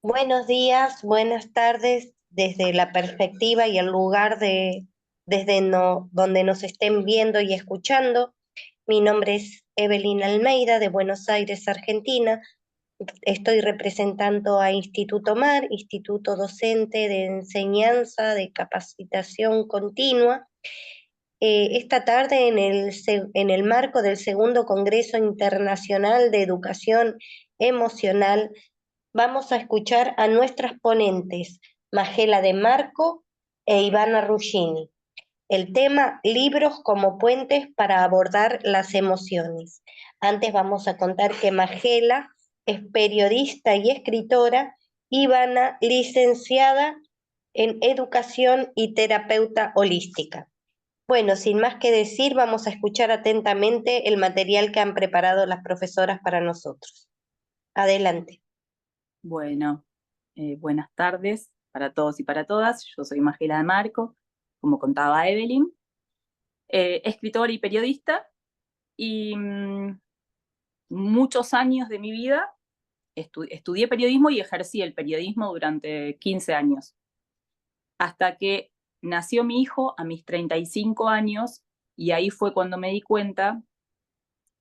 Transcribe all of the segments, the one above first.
Buenos días, buenas tardes, desde la perspectiva y el lugar donde nos estén viendo y escuchando. Mi nombre es Evelyn Almeida, de Buenos Aires, Argentina. Estoy representando a Instituto MAR, Instituto Docente de Enseñanza de Capacitación Continua. Esta tarde, en el marco del segundo Congreso Internacional de Educación Emocional, vamos a escuchar a nuestras ponentes, Magela de Marco e Ivana Ruggini. El tema, libros como puentes para abordar las emociones. Antes vamos a contar que Magela es periodista y escritora, Ivana, licenciada en educación y terapeuta holística. Bueno, sin más que decir, vamos a escuchar atentamente el material que han preparado las profesoras para nosotros. Adelante. Bueno, buenas tardes para todos y para todas. Yo soy Magela de Marco, como contaba Evelyn, escritora y periodista, y muchos años de mi vida estudié periodismo y ejercí el periodismo durante 15 años, hasta que nació mi hijo a mis 35 años, y ahí fue cuando me di cuenta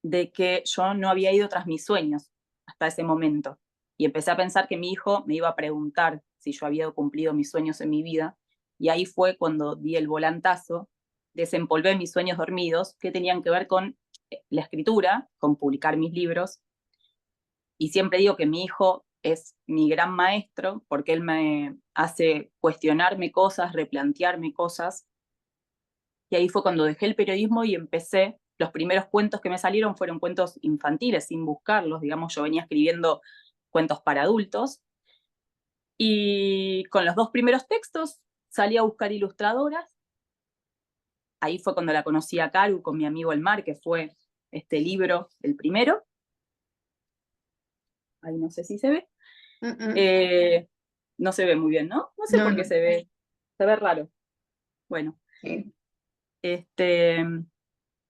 de que yo no había ido tras mis sueños hasta ese momento. Y empecé a pensar que mi hijo me iba a preguntar si yo había cumplido mis sueños en mi vida. Y ahí fue cuando di el volantazo, desempolvé mis sueños dormidos, que tenían que ver con la escritura, con publicar mis libros. Y siempre digo que mi hijo es mi gran maestro, porque él me hace cuestionarme cosas, replantearme cosas. Y ahí fue cuando dejé el periodismo y empecé. Los primeros cuentos que me salieron fueron cuentos infantiles, sin buscarlos. Digamos, yo venía escribiendo cuentos para adultos. Y con los dos primeros textos salí a buscar ilustradoras. Ahí fue cuando la conocí a Caru con mi amigo El Mar, que fue este libro, el primero. Ahí no sé si se ve. No se ve muy bien, ¿no? No sé No, por qué no. se ve raro. Bueno, Sí. este,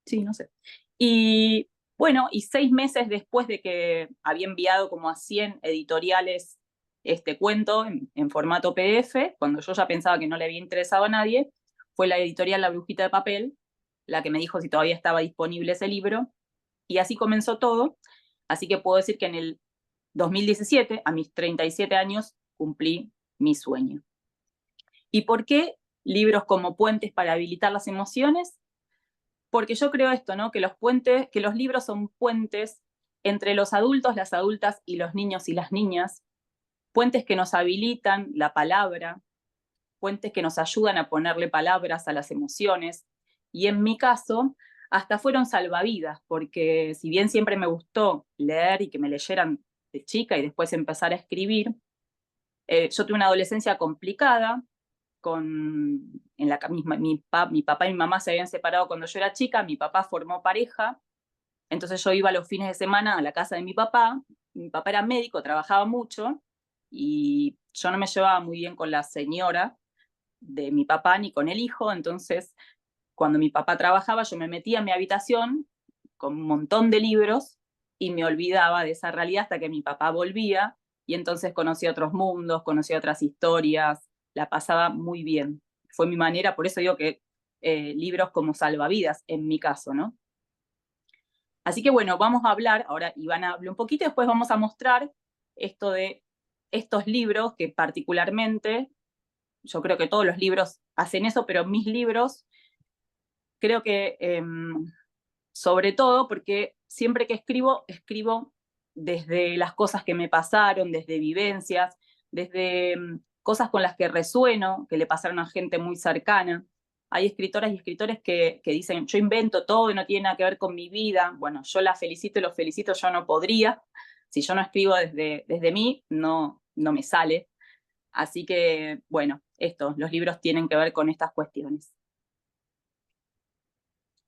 sí, no sé. Y bueno, y 6 meses después de que había enviado como a 100 editoriales este cuento en formato PDF, cuando yo ya pensaba que no le había interesado a nadie, fue la editorial La Brujita de Papel la que me dijo si todavía estaba disponible ese libro, y así comenzó todo. Así que puedo decir que en el 2017, a mis 37 años, cumplí mi sueño. ¿Y por qué libros como puentes para habilitar las emociones? Porque yo creo esto, ¿no? Que los libros son puentes entre los adultos, las adultas y los niños y las niñas, puentes que nos habilitan la palabra, puentes que nos ayudan a ponerle palabras a las emociones, y en mi caso, hasta fueron salvavidas, porque si bien siempre me gustó leer y que me leyeran de chica y después empezar a escribir, yo tuve una adolescencia complicada, mi papá y mi mamá se habían separado cuando yo era chica, mi papá formó pareja, entonces yo iba los fines de semana a la casa de mi papá era médico, trabajaba mucho, y yo no me llevaba muy bien con la señora de mi papá ni con el hijo. Entonces cuando mi papá trabajaba yo me metía en mi habitación con un montón de libros y me olvidaba de esa realidad hasta que mi papá volvía, y entonces conocí otros mundos, conocí otras historias, la pasaba muy bien. Fue mi manera, por eso digo que libros como salvavidas en mi caso, ¿no? Así que bueno, vamos a hablar, ahora Ivana habló un poquito, y después vamos a mostrar esto de estos libros que particularmente, yo creo que todos los libros hacen eso, pero mis libros creo que sobre todo porque siempre que escribo, escribo desde las cosas que me pasaron, desde vivencias, desde cosas con las que resueno, que le pasaron a gente muy cercana. Hay escritoras y escritores que dicen, yo invento todo y no tiene nada que ver con mi vida. Bueno, yo la felicito y los felicito, yo no podría. Si yo no escribo desde mí, no me sale. Así que, bueno, los libros tienen que ver con estas cuestiones.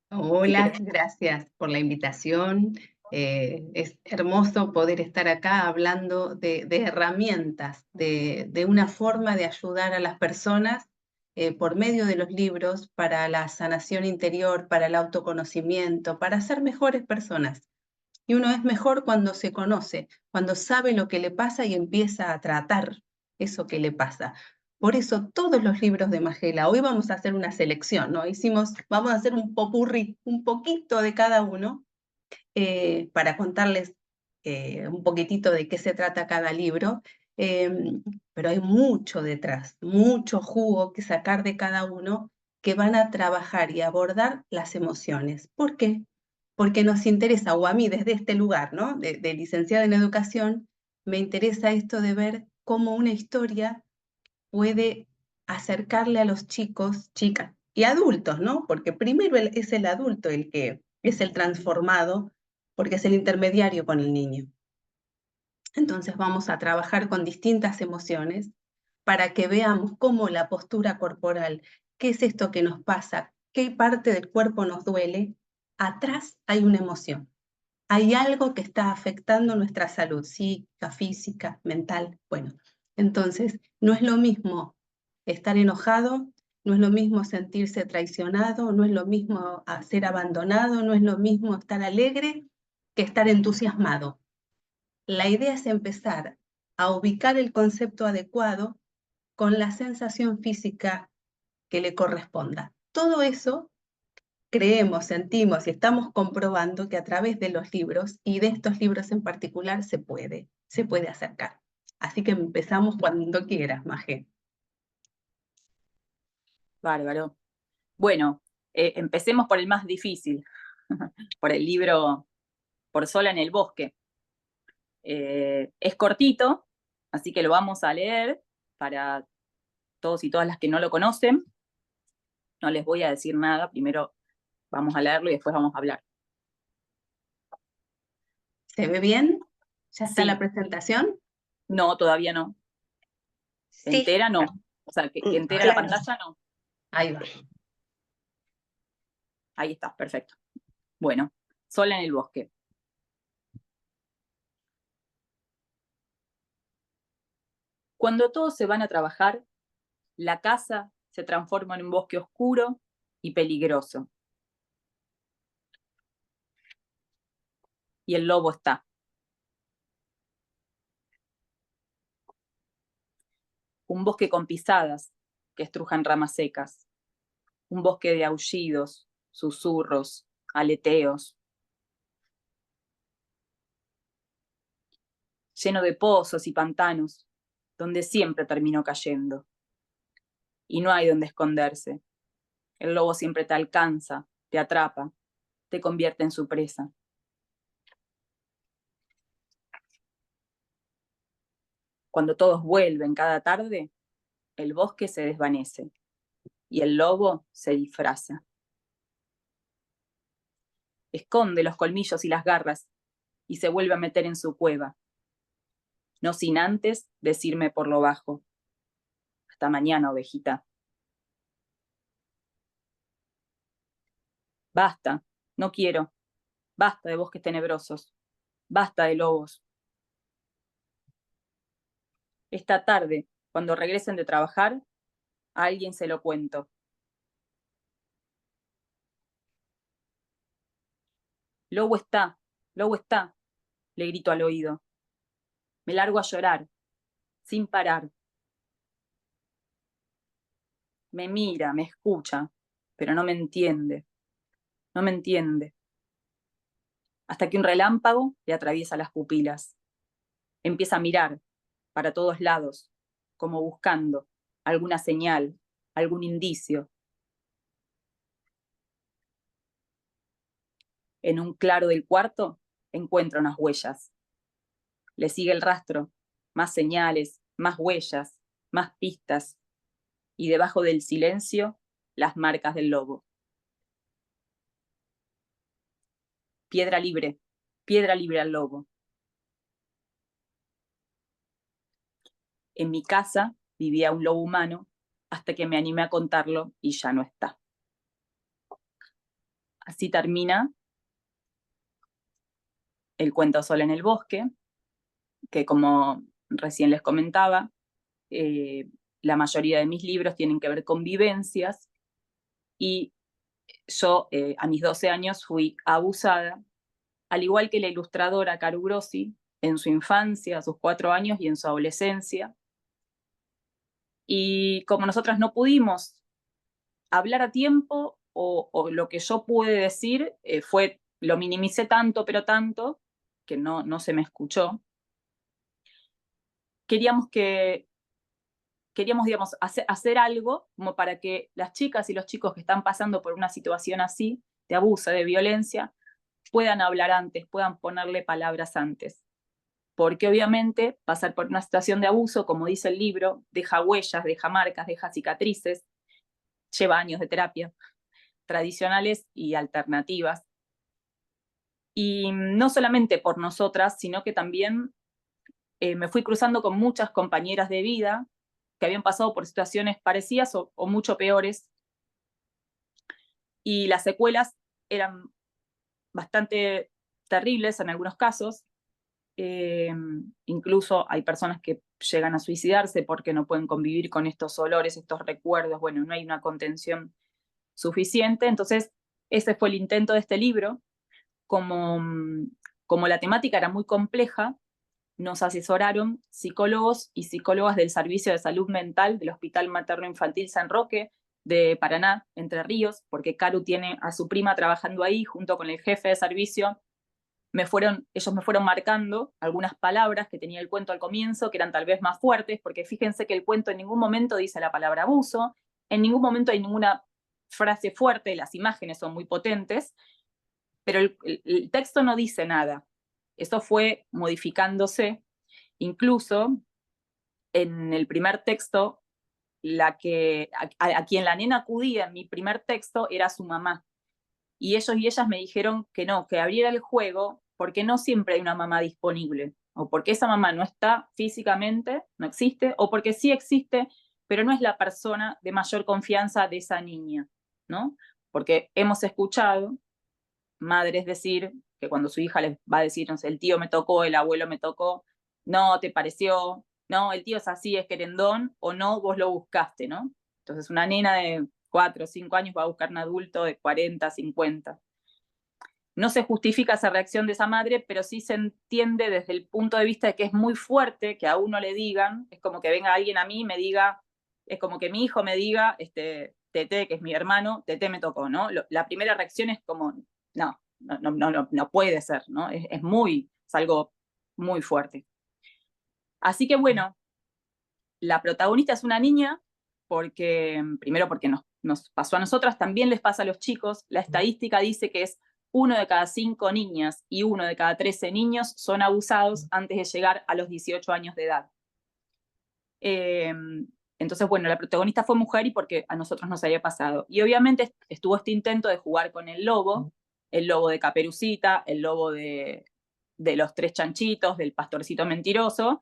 Si Hola, querés. gracias por la invitación. Es hermoso poder estar acá hablando de herramientas, de una forma de ayudar a las personas por medio de los libros para la sanación interior, para el autoconocimiento, para ser mejores personas. Y uno es mejor cuando se conoce, cuando sabe lo que le pasa y empieza a tratar eso que le pasa. Por eso todos los libros de Majela, hoy vamos a hacer una selección, ¿no? Vamos a hacer un popurrí, un poquito de cada uno, para contarles un poquitito de qué se trata cada libro, pero hay mucho detrás, mucho jugo que sacar de cada uno, que van a trabajar y abordar las emociones. ¿Por qué? Porque nos interesa, o a mí desde este lugar, ¿no? de licenciada en educación, me interesa esto de ver cómo una historia puede acercarle a los chicos, chicas y adultos, ¿no? Porque primero es el adulto el que es el transformado, porque es el intermediario con el niño. Entonces vamos a trabajar con distintas emociones para que veamos cómo la postura corporal, qué es esto que nos pasa, qué parte del cuerpo nos duele, atrás hay una emoción. Hay algo que está afectando nuestra salud psíquica, física, mental. Bueno, entonces no es lo mismo estar enojado, no es lo mismo sentirse traicionado, no es lo mismo ser abandonado, no es lo mismo estar alegre que estar entusiasmado. La idea es empezar a ubicar el concepto adecuado con la sensación física que le corresponda. Todo eso creemos, sentimos y estamos comprobando que a través de los libros, y de estos libros en particular, se puede acercar. Así que empezamos cuando quieras, Maje. Bárbaro. Bueno, empecemos por el más difícil, por el libro Por sola en el bosque. Es cortito, así que lo vamos a leer para todos y todas las que no lo conocen. No les voy a decir nada, primero vamos a leerlo y después vamos a hablar. ¿Se ve bien? ¿Ya está Sí. la presentación? No, todavía no. Sí. Entera no. O sea, que entera Claro. la pantalla no. Ahí va. Ahí está, perfecto. Bueno, sola en el bosque. Cuando todos se van a trabajar, la casa se transforma en un bosque oscuro y peligroso. Y el lobo está. Un bosque con pisadas que estrujan ramas secas. Un bosque de aullidos, susurros, aleteos. Lleno de pozos y pantanos, donde siempre terminó cayendo. Y no hay donde esconderse. El lobo siempre te alcanza, te atrapa, te convierte en su presa. Cuando todos vuelven cada tarde, el bosque se desvanece y el lobo se disfraza. Esconde los colmillos y las garras y se vuelve a meter en su cueva, no sin antes decirme por lo bajo: hasta mañana, ovejita. Basta, no quiero. Basta de bosques tenebrosos. Basta de lobos. Esta tarde, cuando regresen de trabajar, a alguien se lo cuento. Lobo está, le grito al oído. Me largo a llorar, sin parar. Me mira, me escucha, pero no me entiende. No me entiende. Hasta que un relámpago le atraviesa las pupilas. Empieza a mirar para todos lados, como buscando alguna señal, algún indicio. En un claro del cuarto encuentra unas huellas. Le sigue el rastro, más señales, más huellas, más pistas, y debajo del silencio, las marcas del lobo. Piedra libre al lobo. En mi casa vivía un lobo humano hasta que me animé a contarlo y ya no está. Así termina el cuento Sola en el bosque, que como recién les comentaba, la mayoría de mis libros tienen que ver con vivencias, y yo a mis 12 años fui abusada al igual que la ilustradora Caru Grossi, en su infancia, a sus 4 años y en su adolescencia. Y como nosotras no pudimos hablar a tiempo, o lo que yo pude decir lo minimicé tanto, pero tanto, que no se me escuchó. Queríamos, digamos, hacer algo como para que las chicas y los chicos que están pasando por una situación así, de abuso, de violencia, puedan hablar antes, puedan ponerle palabras antes. Porque obviamente pasar por una situación de abuso, como dice el libro, deja huellas, deja marcas, deja cicatrices, lleva años de terapia, tradicionales y alternativas. Y no solamente por nosotras, sino que también me fui cruzando con muchas compañeras de vida que habían pasado por situaciones parecidas o mucho peores, y las secuelas eran bastante terribles en algunos casos. Incluso hay personas que llegan a suicidarse porque no pueden convivir con estos olores, estos recuerdos. Bueno, no hay una contención suficiente. Entonces, ese fue el intento de este libro. Como la temática era muy compleja, nos asesoraron psicólogos y psicólogas del Servicio de Salud Mental del Hospital Materno Infantil San Roque de Paraná, Entre Ríos, porque Caru tiene a su prima trabajando ahí junto con el jefe de servicio. Ellos me fueron marcando algunas palabras que tenía el cuento al comienzo, que eran tal vez más fuertes, porque fíjense que el cuento en ningún momento dice la palabra abuso, en ningún momento hay ninguna frase fuerte, las imágenes son muy potentes, pero el texto no dice nada. Eso fue modificándose. Incluso en el primer texto, a quien la nena acudía en mi primer texto era su mamá. Y ellos y ellas me dijeron que no, que abriera el juego, porque no siempre hay una mamá disponible, o porque esa mamá no está físicamente, no existe, o porque sí existe, pero no es la persona de mayor confianza de esa niña, ¿no? Porque hemos escuchado madres decir que cuando su hija les va a decir, no sé, el tío me tocó, el abuelo me tocó, no, ¿te pareció? No, el tío es así, es querendón, o no, vos lo buscaste, ¿no? Entonces una nena de 4 o 5 años va a buscar un adulto de 40, 50. No se justifica esa reacción de esa madre, pero sí se entiende desde el punto de vista de que es muy fuerte que a uno le digan, es como que venga alguien a mí y me diga, es como que mi hijo me diga, Tete, que es mi hermano, Tete me tocó, ¿no? La primera reacción es como, no puede ser, ¿no? Es algo muy fuerte. Así que bueno, la protagonista es una niña, primero porque nos pasó a nosotras, también les pasa a los chicos. La estadística dice que es 1 de cada 5 niñas y 1 de cada 13 niños son abusados antes de llegar a los 18 años de edad. Entonces, bueno, la protagonista fue mujer y porque a nosotros nos había pasado. Y obviamente estuvo este intento de jugar con el lobo de Caperucita, el lobo de los 3 chanchitos, del pastorcito mentiroso,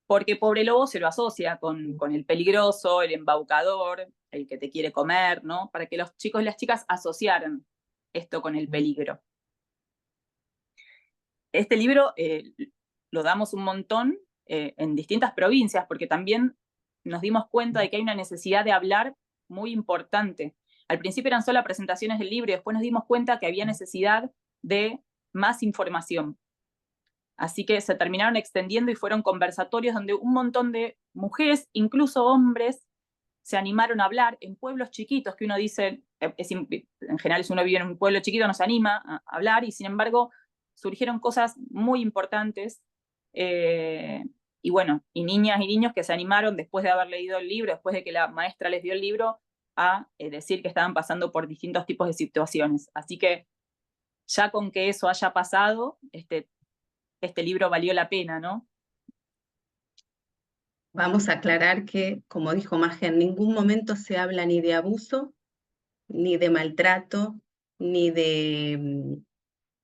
porque pobre lobo se lo asocia con el peligroso, el embaucador, el que te quiere comer, ¿no? Para que los chicos y las chicas asociaran esto con el peligro. Este libro lo damos un montón en distintas provincias, porque también nos dimos cuenta de que hay una necesidad de hablar muy importante. Al principio eran solo presentaciones del libro y después nos dimos cuenta que había necesidad de más información. Así que se terminaron extendiendo y fueron conversatorios donde un montón de mujeres, incluso hombres, se animaron a hablar en pueblos chiquitos, que uno dice, en general si uno vive en un pueblo chiquito no se anima a hablar, y sin embargo surgieron cosas muy importantes, y bueno, y niñas y niños que se animaron después de haber leído el libro, después de que la maestra les dio el libro, a decir que estaban pasando por distintos tipos de situaciones. Así que ya con que eso haya pasado, este libro valió la pena, ¿no? Vamos a aclarar que, como dijo Magia, en ningún momento se habla ni de abuso, ni de maltrato, ni de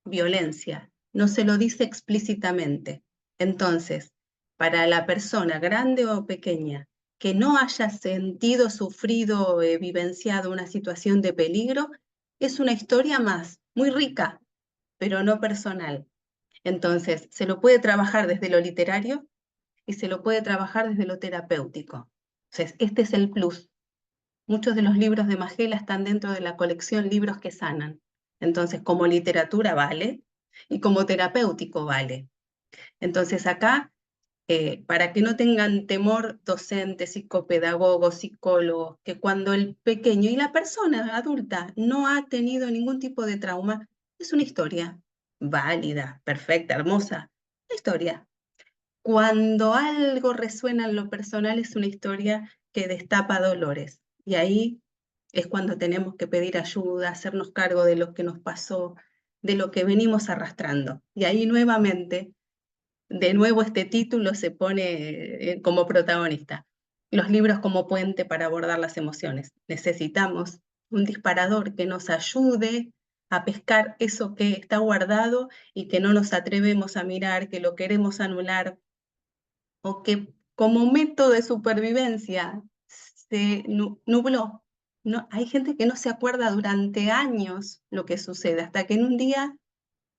violencia. No se lo dice explícitamente. Entonces, para la persona grande o pequeña que no haya sentido, sufrido, vivenciado una situación de peligro, es una historia más, muy rica, pero no personal. Entonces, se lo puede trabajar desde lo literario y se lo puede trabajar desde lo terapéutico. Entonces, este es el plus. Muchos de los libros de Majela están dentro de la colección Libros que Sanan. Entonces, como literatura vale, y como terapéutico vale. Entonces acá, para que no tengan temor docentes, psicopedagogos, psicólogos, que cuando el pequeño y la persona adulta no ha tenido ningún tipo de trauma, es una historia válida, perfecta, hermosa, una historia. Cuando algo resuena en lo personal es una historia que destapa dolores. Y ahí es cuando tenemos que pedir ayuda, hacernos cargo de lo que nos pasó, de lo que venimos arrastrando. Y ahí nuevamente, de nuevo este título se pone como protagonista. Los libros como puente para abordar las emociones. Necesitamos un disparador que nos ayude a pescar eso que está guardado y que no nos atrevemos a mirar, que lo queremos anular, o que como método de supervivencia se nubló. No, hay gente que no se acuerda durante años lo que sucede, hasta que en un día,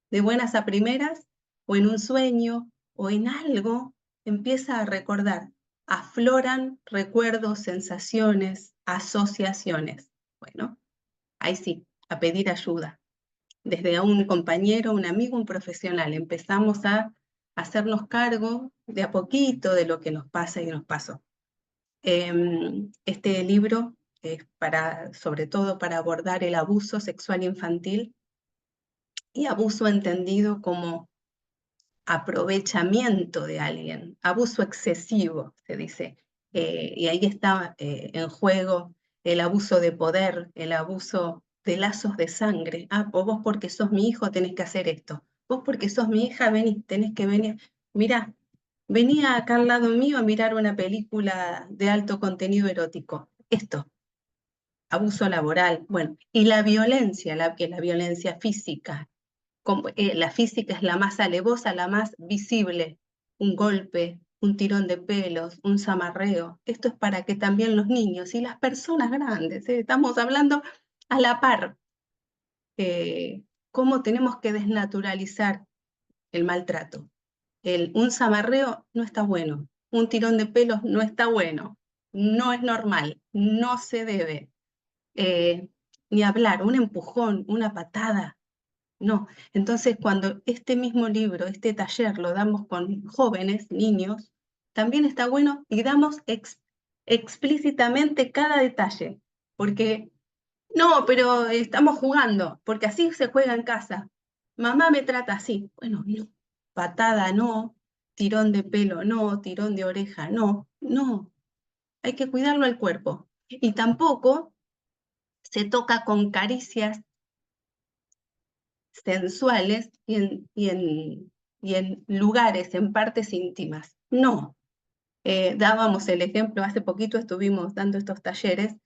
de buenas a primeras, o en un sueño, o en algo, empieza a recordar. Afloran recuerdos, sensaciones, asociaciones. Bueno, ahí sí, a pedir ayuda. Desde a un compañero, un amigo, un profesional. Empezamos a hacernos cargo de a poquito de lo que nos pasa y nos pasó. Este libro es sobre todo para abordar el abuso sexual infantil y abuso entendido como aprovechamiento de alguien, abuso excesivo, se dice. Y ahí está en juego el abuso de poder, el abuso de lazos de sangre. Ah, vos porque sos mi hijo tenés que hacer esto. Vos porque sos mi hija tenés que venir. Mirá, venía acá al lado mío a mirar una película de alto contenido erótico. Esto, abuso laboral. Bueno, y la violencia, la violencia física. La física es la más alevosa, la más visible. Un golpe, un tirón de pelos, un zamarreo. Esto es para que también los niños y las personas grandes, estamos hablando a la par, cómo tenemos que desnaturalizar el maltrato. Un zamarreo no está bueno, un tirón de pelos no está bueno, no es normal, no se debe. Ni hablar, un empujón, una patada, no. Entonces, cuando este mismo libro, este taller lo damos con jóvenes, niños, también está bueno y damos explícitamente cada detalle, porque no, pero estamos jugando, porque así se juega en casa. Mamá me trata así. Bueno, no. Patada no, tirón de pelo no, tirón de oreja no, no. Hay que cuidarlo al cuerpo. Y tampoco se toca con caricias sensuales y en lugares, en partes íntimas. No. Dábamos el ejemplo, hace poquito estuvimos dando estos talleres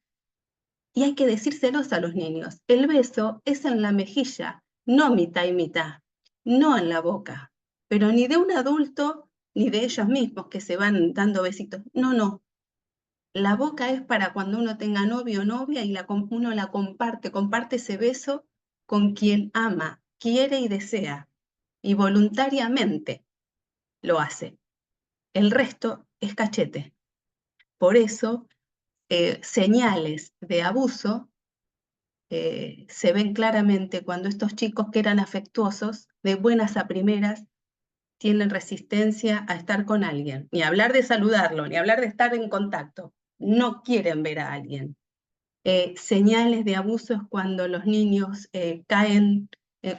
y hay que decírselos a los niños. El beso es en la mejilla, no mitad y mitad, no en la boca, pero ni de un adulto ni de ellos mismos que se van dando besitos. No, no. La boca es para cuando uno tenga novio o novia y uno la comparte ese beso con quien ama, quiere y desea, y voluntariamente lo hace. El resto es cachete. Por eso, señales de abuso se ven claramente cuando estos chicos que eran afectuosos, de buenas a primeras, tienen resistencia a estar con alguien, ni hablar de saludarlo, ni hablar de estar en contacto. No quieren ver a alguien. Señales de abuso es cuando los niños caen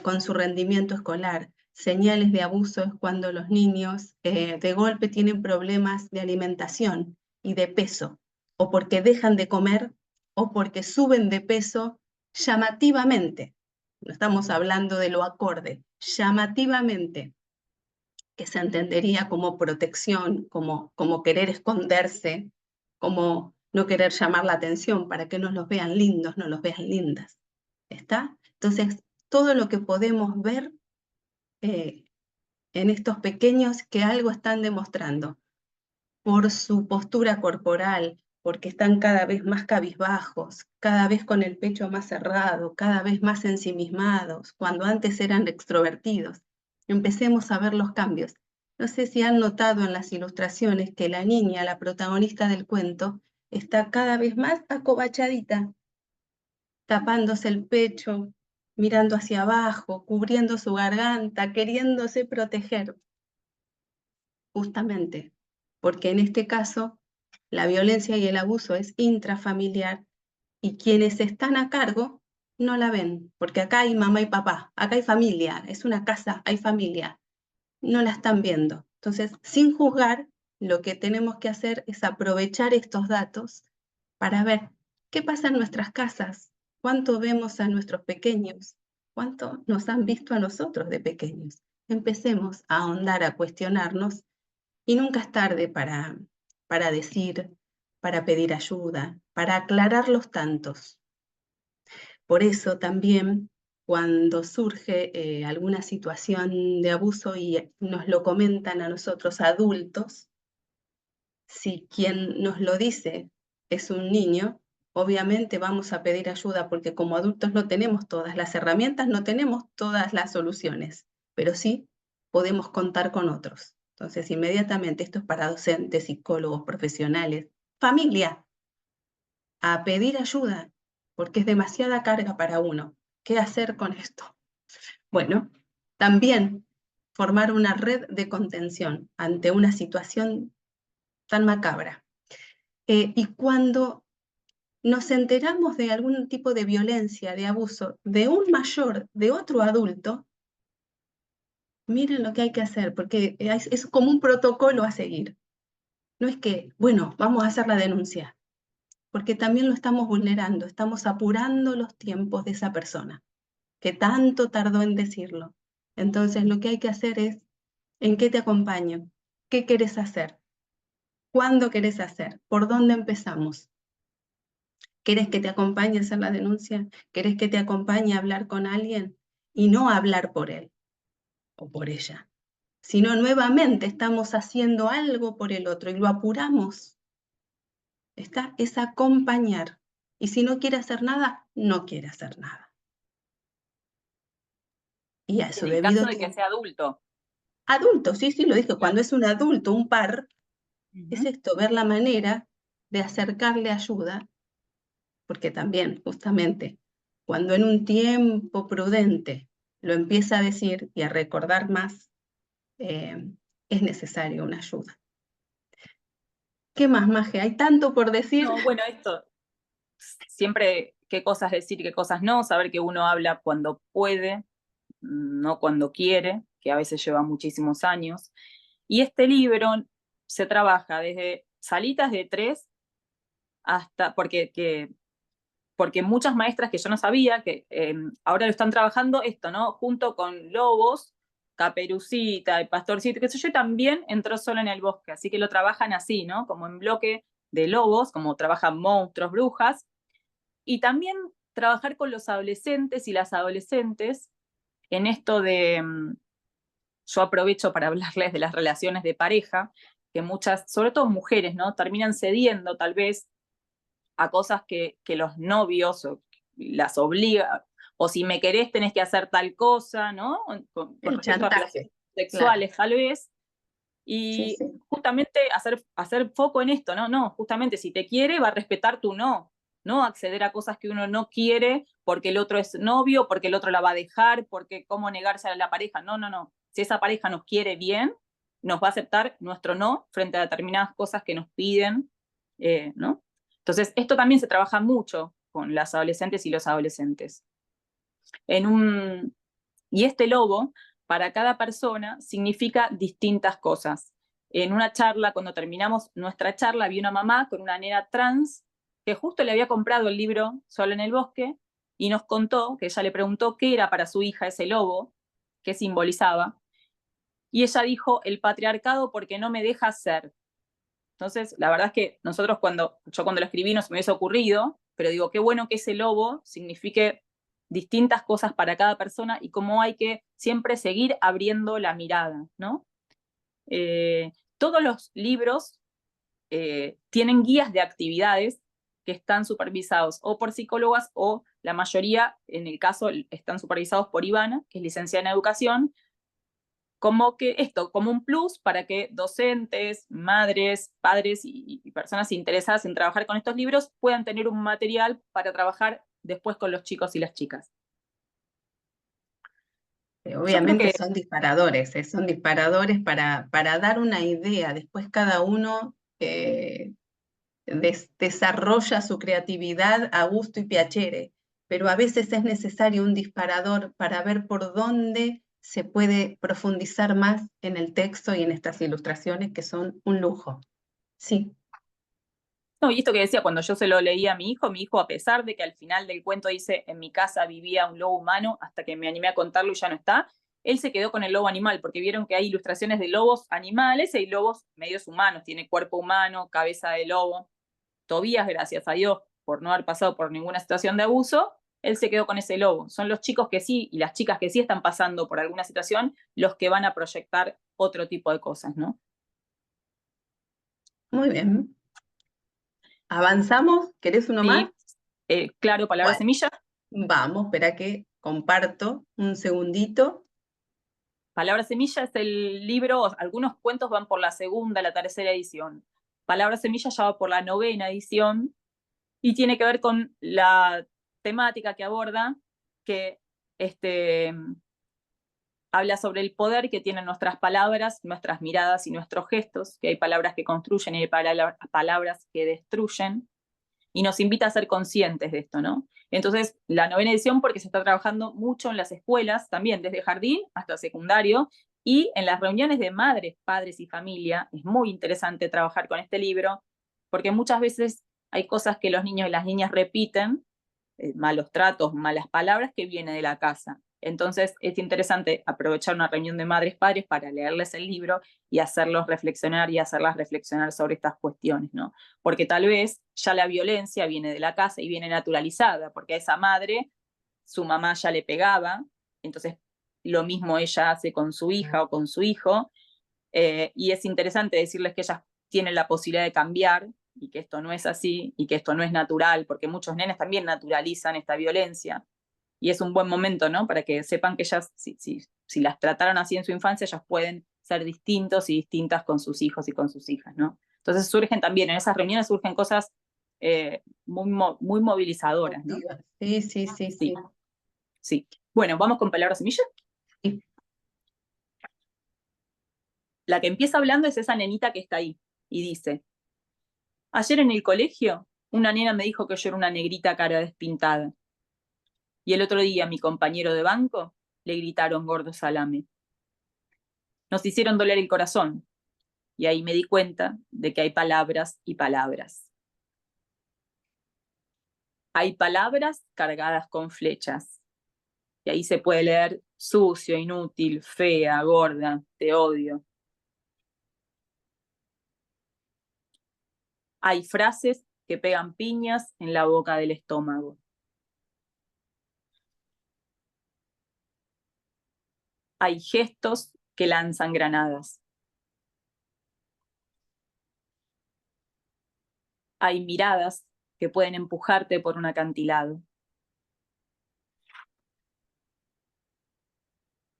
con su rendimiento escolar. Señales de abuso es cuando los niños de golpe tienen problemas de alimentación y de peso, o porque dejan de comer, o porque suben de peso llamativamente. No estamos hablando de lo acorde, llamativamente, que se entendería como protección, como querer esconderse, como no querer llamar la atención para que no los vean lindos, no los vean lindas. ¿Está? Entonces, todo lo que podemos ver en estos pequeños que algo están demostrando, por su postura corporal, porque están cada vez más cabizbajos, cada vez con el pecho más cerrado, cada vez más ensimismados, cuando antes eran extrovertidos. Empecemos a ver los cambios. No sé si han notado en las ilustraciones que la niña, la protagonista del cuento, está cada vez más acobachadita, tapándose el pecho, mirando hacia abajo, cubriendo su garganta, queriéndose proteger. Justamente, porque en este caso la violencia y el abuso es intrafamiliar y quienes están a cargo no la ven, porque acá hay mamá y papá, acá hay familia, es una casa, hay familia, no la están viendo. Entonces, sin juzgar, lo que tenemos que hacer es aprovechar estos datos para ver qué pasa en nuestras casas, cuánto vemos a nuestros pequeños, cuánto nos han visto a nosotros de pequeños. Empecemos a ahondar, a cuestionarnos, y nunca es tarde para decir, para pedir ayuda, para aclarar los tantos. Por eso también, cuando surge alguna situación de abuso y nos lo comentan a nosotros adultos, si quien nos lo dice es un niño, obviamente vamos a pedir ayuda porque como adultos no tenemos todas las herramientas, no tenemos todas las soluciones, pero sí podemos contar con otros. Entonces, inmediatamente, esto es para docentes, psicólogos, profesionales, familia, a pedir ayuda, porque es demasiada carga para uno. ¿Qué hacer con esto? Bueno, también formar una red de contención ante una situación tan macabra. Y cuando nos enteramos de algún tipo de violencia, de abuso, de un mayor, de otro adulto, miren lo que hay que hacer, porque es como un protocolo a seguir. No es que, bueno, vamos a hacer la denuncia, porque también lo estamos vulnerando, estamos apurando los tiempos de esa persona, que tanto tardó en decirlo. Entonces lo que hay que hacer es, ¿en qué te acompaño? ¿Qué querés hacer? ¿Cuándo querés hacer? ¿Por dónde empezamos? ¿Querés que te acompañe a hacer la denuncia? ¿Querés que te acompañe a hablar con alguien? Y no hablar por él o por ella, sino nuevamente estamos haciendo algo por el otro y lo apuramos. Es acompañar. Y si no quiere hacer nada, no quiere hacer nada. Y a eso En el debido caso a de que sea adulto. adulto, sí, lo dije, Claro. cuando es un adulto, un par, es Ujú. esto, ver la manera de acercarle ayuda, porque también, justamente, cuando en un tiempo prudente lo empieza a decir y a recordar más, es necesario una ayuda. ¿Qué más, Maje? Hay tanto por decir. No, bueno, esto, siempre qué cosas decir y qué cosas no, saber que uno habla cuando puede, no cuando quiere, que a veces lleva muchísimos años. Y este libro se trabaja desde salitas de 3 hasta, porque muchas maestras que yo no sabía, que ahora lo están trabajando esto, ¿no? Junto con lobos, Caperucita, el pastorcito, qué sé yo, también entró Sola en el bosque, así que lo trabajan así, ¿no? Como en bloque de lobos, como trabajan monstruos, brujas, y también trabajar con los adolescentes y las adolescentes en esto de, yo aprovecho para hablarles de las relaciones de pareja, que muchas, sobre todo mujeres, ¿no? Terminan cediendo tal vez a cosas que los novios las obliga, o si me querés tenés que hacer tal cosa, ¿no? Con El respecto a chantaje, relaciones claro. sexuales tal vez, Sí, y sí. justamente hacer foco en esto, ¿no? No, justamente si te quiere va a respetar tu no, no acceder a cosas que uno no quiere porque el otro es novio, porque el otro la va a dejar, porque cómo negarse a la pareja, no, no, no. Si esa pareja nos quiere bien, nos va a aceptar nuestro no frente a determinadas cosas que nos piden, ¿no? Entonces, esto también se trabaja mucho con las adolescentes y los adolescentes. Y este lobo, para cada persona, significa distintas cosas. En una charla, cuando terminamos nuestra charla, vi una mamá con una nena trans que justo le había comprado el libro Sola en el bosque y nos contó que ella le preguntó qué era para su hija ese lobo, qué simbolizaba. Y ella dijo, el patriarcado porque no me deja ser. Entonces, la verdad es que nosotros yo cuando lo escribí no se me hubiese ocurrido, pero digo, qué bueno que ese lobo signifique distintas cosas para cada persona y cómo hay que siempre seguir abriendo la mirada, ¿no? Todos los libros tienen guías de actividades que están supervisados o por psicólogas o la mayoría, en el caso, están supervisados por Ivana, que es licenciada en educación, como que esto, como un plus para que docentes, madres, padres y personas interesadas en trabajar con estos libros puedan tener un material para trabajar después con los chicos y las chicas. Yo creo Obviamente que son disparadores para dar una idea. Después cada uno desarrolla su creatividad a gusto y piacere, pero a veces es necesario un disparador para ver por dónde se puede profundizar más en el texto y en estas ilustraciones que son un lujo. Sí. no, y esto que decía, cuando yo se lo leía a mi hijo, a pesar de que al final del cuento dice, en mi casa vivía un lobo humano, hasta que me animé a contarlo y ya no está, él se quedó con el lobo animal, porque vieron que hay ilustraciones de lobos animales y hay lobos medios humanos, tiene cuerpo humano, cabeza de lobo. Tobías, gracias a Dios, por no haber pasado por ninguna situación de abuso, él se quedó con ese lobo. Son los chicos que sí, y las chicas que sí están pasando por alguna situación, los que van a proyectar otro tipo de cosas, ¿no? Muy bien. ¿Avanzamos? ¿Querés uno más? Sí, claro, palabra Bueno, semilla. vamos, espera que comparto un segundito. Palabra Semilla es el libro, algunos cuentos van por la segunda, la tercera edición. Palabra Semilla ya va por la novena edición y tiene que ver con la temática que aborda, que habla sobre el poder que tienen nuestras palabras, nuestras miradas y nuestros gestos, que hay palabras que construyen y hay palabras que destruyen, y nos invita a ser conscientes de esto, ¿no? Entonces, la novena edición, porque se está trabajando mucho en las escuelas, también desde jardín hasta secundario, y en las reuniones de madres, padres y familia, es muy interesante trabajar con este libro, porque muchas veces hay cosas que los niños y las niñas repiten, malos tratos, malas palabras que vienen de la casa. Entonces es interesante aprovechar una reunión de madres padres para leerles el libro y hacerlos reflexionar y hacerlas reflexionar sobre estas cuestiones, ¿no? Porque tal vez ya la violencia viene de la casa y viene naturalizada, porque a esa madre su mamá ya le pegaba, entonces lo mismo ella hace con su hija o con su hijo, y es interesante decirles que ellas tienen la posibilidad de cambiar y que esto no es así y que esto no es natural, porque muchos nenes también naturalizan esta violencia. Y es un buen momento, ¿no? Para que sepan que ellas, si las trataron así en su infancia, ellas pueden ser distintos y distintas con sus hijos y con sus hijas, ¿no? Entonces surgen también, en esas reuniones surgen cosas muy movilizadoras, ¿no? Sí, sí, sí, Sí, sí. sí. Bueno, vamos con palabras semilla. Sí. La que empieza hablando es esa nenita que está ahí y dice, ayer en el colegio, una nena me dijo que yo era una negrita cara despintada. Y el otro día, mi compañero de banco le gritaron gordo salame. Nos hicieron doler el corazón. Y ahí me di cuenta de que hay palabras y palabras. Hay palabras cargadas con flechas. Y ahí se puede leer sucio, inútil, fea, gorda, te odio. Hay frases que pegan piñas en la boca del estómago. Hay gestos que lanzan granadas. Hay miradas que pueden empujarte por un acantilado.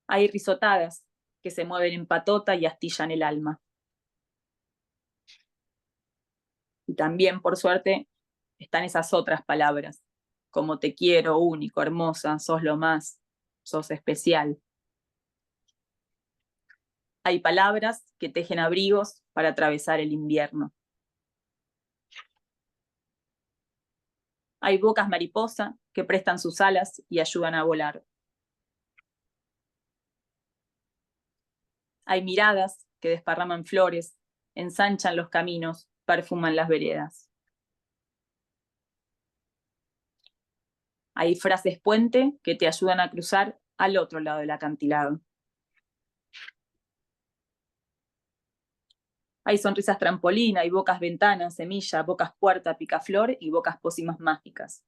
Hay risotadas que se mueven en patota y astillan el alma. Y también, por suerte, están esas otras palabras, como te quiero, único, hermosa, sos lo más, sos especial. Hay palabras que tejen abrigos para atravesar el invierno. Hay bocas mariposa que prestan sus alas y ayudan a volar. Hay miradas que desparraman flores, ensanchan los caminos, perfuman las veredas. Hay frases puente que te ayudan a cruzar al otro lado del acantilado. Hay sonrisas trampolín, hay bocas ventanas, semilla, bocas puerta, picaflor y bocas pócimas mágicas.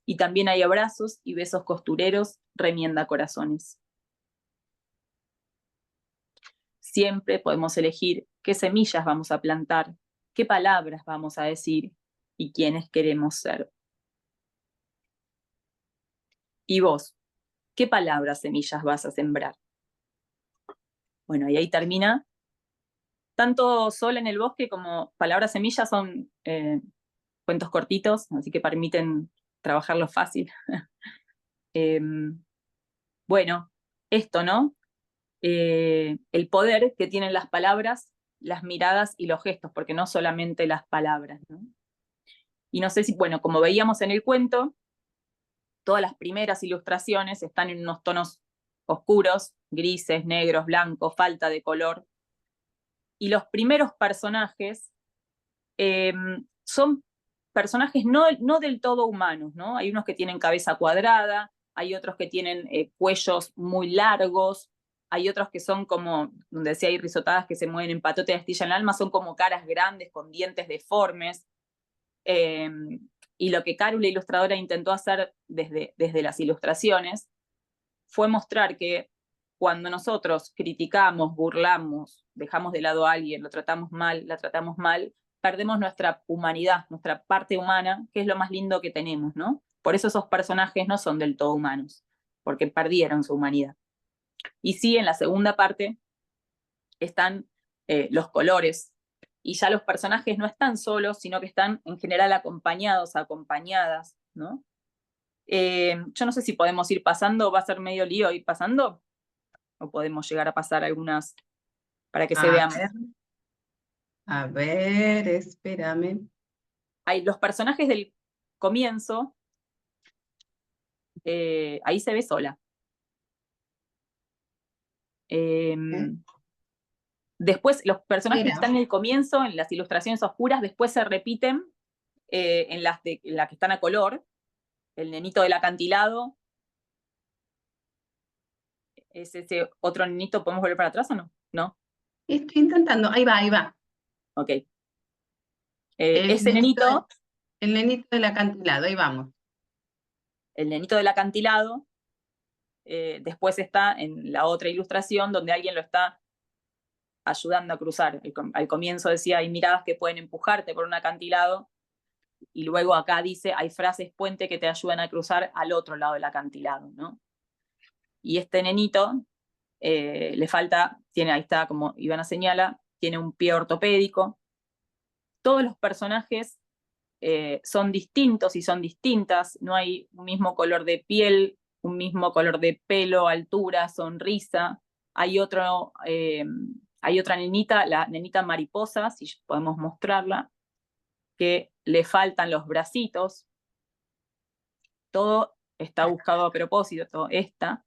Y también hay abrazos y besos costureros, remienda corazones. Siempre podemos elegir qué semillas vamos a plantar, qué palabras vamos a decir y quiénes queremos ser. ¿Y vos? ¿Qué palabras, semillas vas a sembrar? Bueno, y ahí termina. Tanto Sol en el bosque como Palabras Semillas son cuentos cortitos, así que permiten trabajarlo fácil. Bueno, esto, ¿no? El poder que tienen las palabras, las miradas y los gestos, porque no solamente las palabras, ¿no? Y no sé si, bueno, como veíamos en el cuento, todas las primeras ilustraciones están en unos tonos oscuros, grises, negros, blancos, falta de color. Y los primeros personajes son personajes no del todo humanos, ¿no? Hay unos que tienen cabeza cuadrada, hay otros que tienen cuellos muy largos, hay otros que son como, donde decía, hay risotadas que se mueven en patote de astilla en el alma, son como caras grandes con dientes deformes. Y lo que Caru, la ilustradora, intentó hacer desde las ilustraciones fue mostrar que cuando nosotros criticamos, burlamos, dejamos de lado a alguien, lo tratamos mal, la tratamos mal, perdemos nuestra humanidad, nuestra parte humana, que es lo más lindo que tenemos, ¿no? Por eso esos personajes no son del todo humanos, porque perdieron su humanidad. Y sí, en la segunda parte están los colores, y ya los personajes no están solos, sino que están en general acompañados, acompañadas, ¿no? Yo no sé si podemos ir pasando, va a ser medio lío ir pasando, o podemos llegar a pasar algunas para que se vea mejor. A ver, espérame. Hay los personajes del comienzo, ahí se ve sola. Después, los personajes que están en el comienzo, en las ilustraciones oscuras, después se repiten en la que están a color. El nenito del acantilado. ¿Es ese otro nenito? ¿Podemos volver para atrás o no? No. Estoy intentando, ahí va. Ok. Ese nenito. El nenito del acantilado, ahí vamos. El nenito del acantilado. Después está en la otra ilustración donde alguien lo está ayudando a cruzar. Al comienzo decía, hay miradas que pueden empujarte por un acantilado, y luego acá dice, hay frases puente que te ayudan a cruzar al otro lado del acantilado, ¿no? Y este nenito le falta, ahí está, como Ivana señala, tiene un pie ortopédico. Todos los personajes son distintos y son distintas, no hay un mismo color de piel, un mismo color de pelo, altura, sonrisa. Hay otra nenita, la nenita mariposa, si podemos mostrarla, que le faltan los bracitos. Todo está buscado a propósito, todo esta,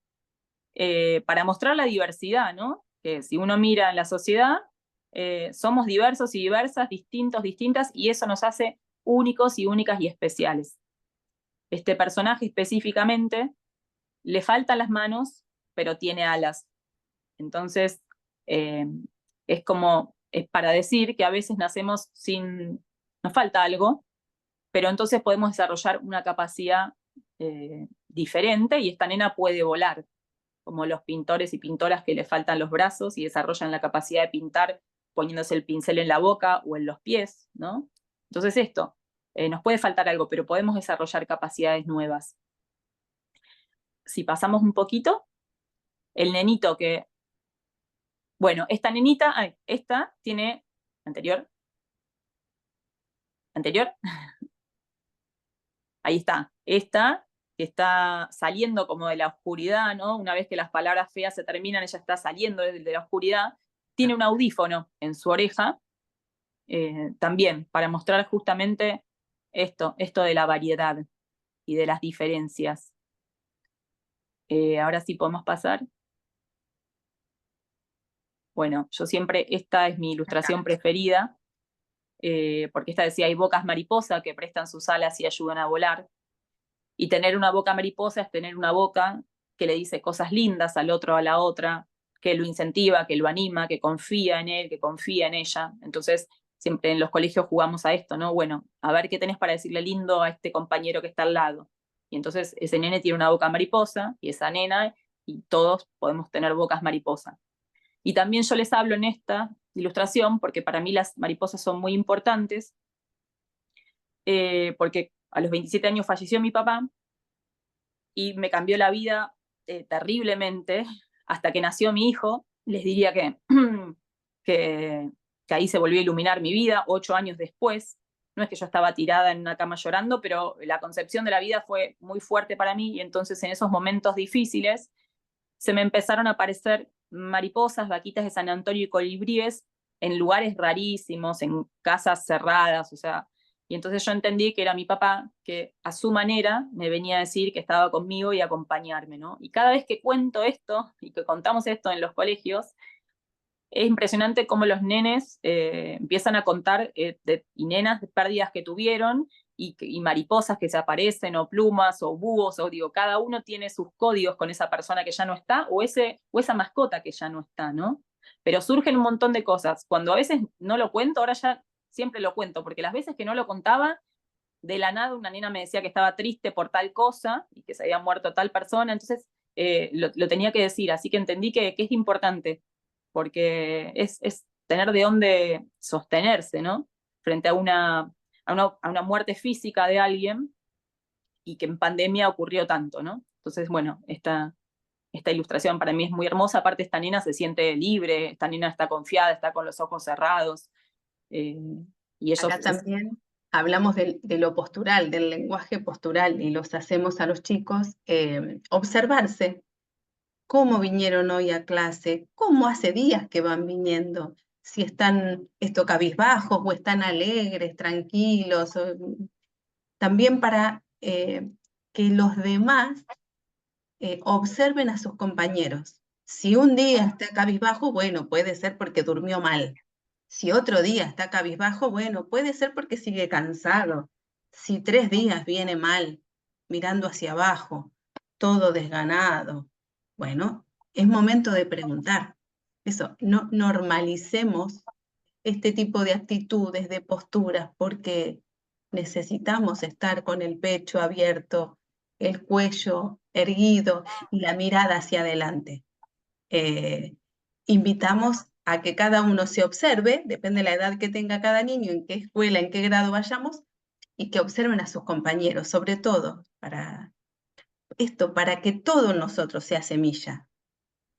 para mostrar la diversidad, ¿no? Que si uno mira en la sociedad, somos diversos y diversas, distintos, distintas, y eso nos hace únicos y únicas y especiales. Este personaje específicamente le faltan las manos, pero tiene alas. Entonces, es para decir que a veces nacemos nos falta algo, pero entonces podemos desarrollar una capacidad diferente, y esta nena puede volar, como los pintores y pintoras que le faltan los brazos y desarrollan la capacidad de pintar poniéndose el pincel en la boca o en los pies, ¿no? Entonces esto, nos puede faltar algo, pero podemos desarrollar capacidades nuevas. Si pasamos un poquito, el nenito que... Bueno, esta nenita, esta tiene... Anterior. Ahí está. Esta que está saliendo como de la oscuridad, ¿no? Una vez que las palabras feas se terminan, ella está saliendo de la oscuridad. Tiene un audífono en su oreja, también para mostrar justamente esto de la variedad y de las diferencias. Ahora sí podemos pasar. Bueno, yo siempre, esta es mi ilustración preferida, porque esta decía, hay bocas mariposa que prestan sus alas y ayudan a volar. Y tener una boca mariposa es tener una boca que le dice cosas lindas al otro, a la otra, que lo incentiva, que lo anima, que confía en él, que confía en ella. Entonces, siempre en los colegios jugamos a esto, ¿no? Bueno, a ver qué tenés para decirle lindo a este compañero que está al lado. Y entonces ese nene tiene una boca mariposa, y esa nena, y todos podemos tener bocas mariposa. Y también yo les hablo en esta ilustración, porque para mí las mariposas son muy importantes, porque a los 27 años falleció mi papá, y me cambió la vida terriblemente, hasta que nació mi hijo. Les diría que ahí se volvió a iluminar mi vida, 8 años después. No es que yo estaba tirada en una cama llorando, pero la concepción de la vida fue muy fuerte para mí, y entonces en esos momentos difíciles se me empezaron a aparecer mariposas, vaquitas de San Antonio y colibríes en lugares rarísimos, en casas cerradas, o sea, y entonces yo entendí que era mi papá que a su manera me venía a decir que estaba conmigo y acompañarme, ¿no? Y cada vez que cuento esto y que contamos esto en los colegios, es impresionante cómo los nenes empiezan a contar y nenas de pérdidas que tuvieron y mariposas que se aparecen o plumas o búhos, o digo, cada uno tiene sus códigos con esa persona que ya no está o esa mascota que ya no está, ¿no? Pero surgen un montón de cosas. Cuando a veces no lo cuento, ahora ya siempre lo cuento, porque las veces que no lo contaba, de la nada una nena me decía que estaba triste por tal cosa y que se había muerto tal persona, entonces lo tenía que decir, así que entendí que es importante, porque es tener de dónde sostenerse, ¿no? Frente a una muerte física de alguien y que en pandemia ocurrió tanto, ¿no? Entonces, bueno, esta ilustración para mí es muy hermosa, aparte esta nena se siente libre, esta nena está confiada, está con los ojos cerrados, y ellos... Acá también hablamos de lo postural, del lenguaje postural, y los hacemos a los chicos observarse cómo vinieron hoy a clase, cómo hace días que van viniendo, si están cabizbajos o están alegres, tranquilos, también para que los demás observen a sus compañeros. Si un día está cabizbajo, bueno, puede ser porque durmió mal. Si otro día está cabizbajo, bueno, puede ser porque sigue cansado. Si 3 días viene mal, mirando hacia abajo, todo desganado, bueno, es momento de preguntar. Eso, no normalicemos este tipo de actitudes, de posturas, porque necesitamos estar con el pecho abierto, el cuello erguido y la mirada hacia adelante. Invitamos a que cada uno se observe, depende de la edad que tenga cada niño, en qué escuela, en qué grado vayamos, y que observen a sus compañeros, sobre todo para esto, para que todo nosotros sea semilla.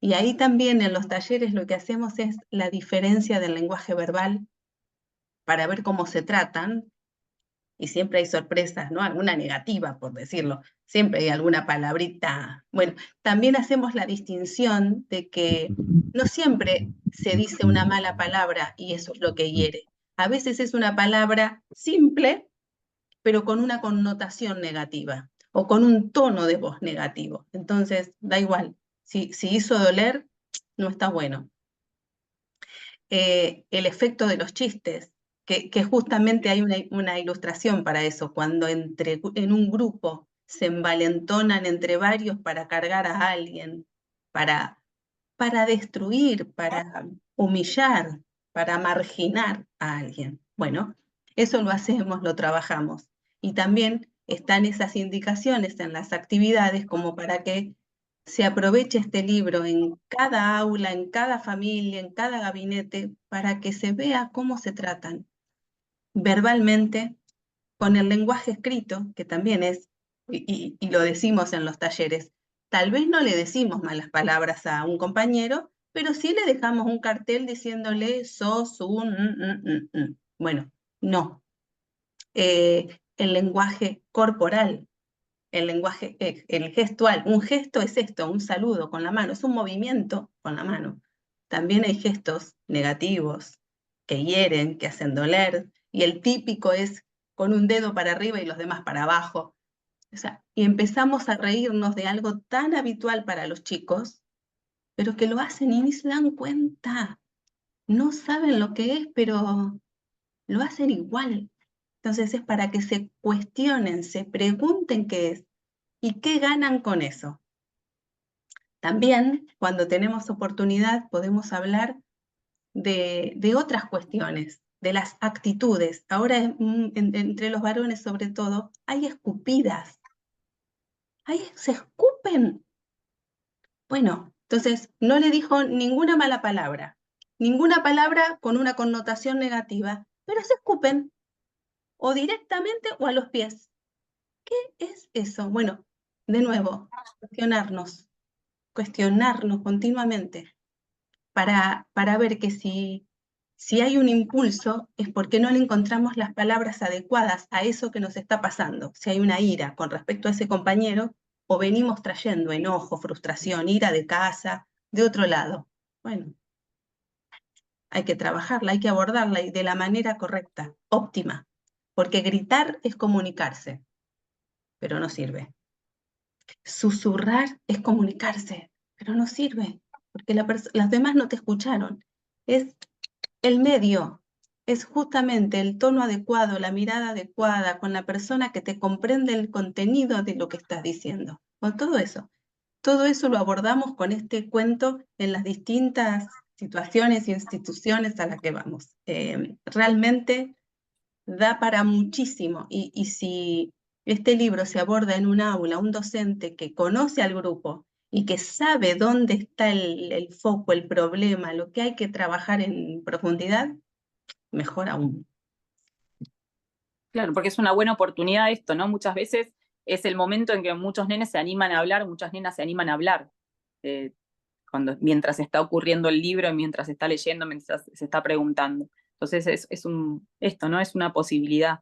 Y ahí también en los talleres lo que hacemos es la diferencia del lenguaje verbal para ver cómo se tratan, y siempre hay sorpresas, ¿no? Alguna negativa, por decirlo, siempre hay alguna palabrita. Bueno, también hacemos la distinción de que no siempre se dice una mala palabra y eso es lo que hiere. A veces es una palabra simple, pero con una connotación negativa o con un tono de voz negativo. Entonces, da igual, si hizo doler, no está bueno. El efecto de los chistes, que justamente hay una ilustración para eso, cuando en un grupo se envalentonan entre varios para cargar a alguien, para destruir, para humillar, para marginar a alguien. Bueno, eso lo hacemos, lo trabajamos. Y también están esas indicaciones en las actividades como para que se aproveche este libro en cada aula, en cada familia, en cada gabinete, para que se vea cómo se tratan verbalmente, con el lenguaje escrito, que también es, y lo decimos en los talleres, tal vez no le decimos malas palabras a un compañero, pero sí le dejamos un cartel diciéndole sos un... Bueno, no. El lenguaje corporal, el lenguaje, el gestual. Un gesto es esto, un saludo con la mano, es un movimiento con la mano. También hay gestos negativos que hieren, que hacen doler, y el típico es con un dedo para arriba y los demás para abajo. O sea, y empezamos a reírnos de algo tan habitual para los chicos, pero que lo hacen y ni se dan cuenta. No saben lo que es, pero lo hacen igual. Entonces es para que se cuestionen, se pregunten qué es y qué ganan con eso. También, cuando tenemos oportunidad, podemos hablar de otras cuestiones, de las actitudes. Ahora, entre los varones sobre todo, hay escupidas. Se escupen. Bueno, entonces no le dijo ninguna mala palabra, ninguna palabra con una connotación negativa, pero se escupen, o directamente o a los pies. ¿Qué es eso? Bueno, de nuevo, cuestionarnos continuamente para ver que si hay un impulso es porque no le encontramos las palabras adecuadas a eso que nos está pasando. Si hay una ira con respecto a ese compañero, o venimos trayendo enojo, frustración, ira de casa, de otro lado. Bueno, hay que trabajarla, hay que abordarla y de la manera correcta, óptima, porque gritar es comunicarse, pero no sirve. Susurrar es comunicarse, pero no sirve, porque las demás no te escucharon. Es el medio, es justamente el tono adecuado, la mirada adecuada, con la persona que te comprende el contenido de lo que estás diciendo. Con todo eso. Todo eso lo abordamos con este cuento en las distintas situaciones e instituciones a las que vamos. Realmente da para muchísimo y si este libro se aborda en un aula, un docente que conoce al grupo y que sabe dónde está el foco, el problema, lo que hay que trabajar en profundidad, mejor aún. Claro, porque es una buena oportunidad esto, ¿no? Muchas veces es el momento en que muchos nenes se animan a hablar, muchas nenas se animan a hablar, mientras está ocurriendo el libro, mientras está leyendo, mientras se está preguntando. Entonces esto, ¿no? Es una posibilidad,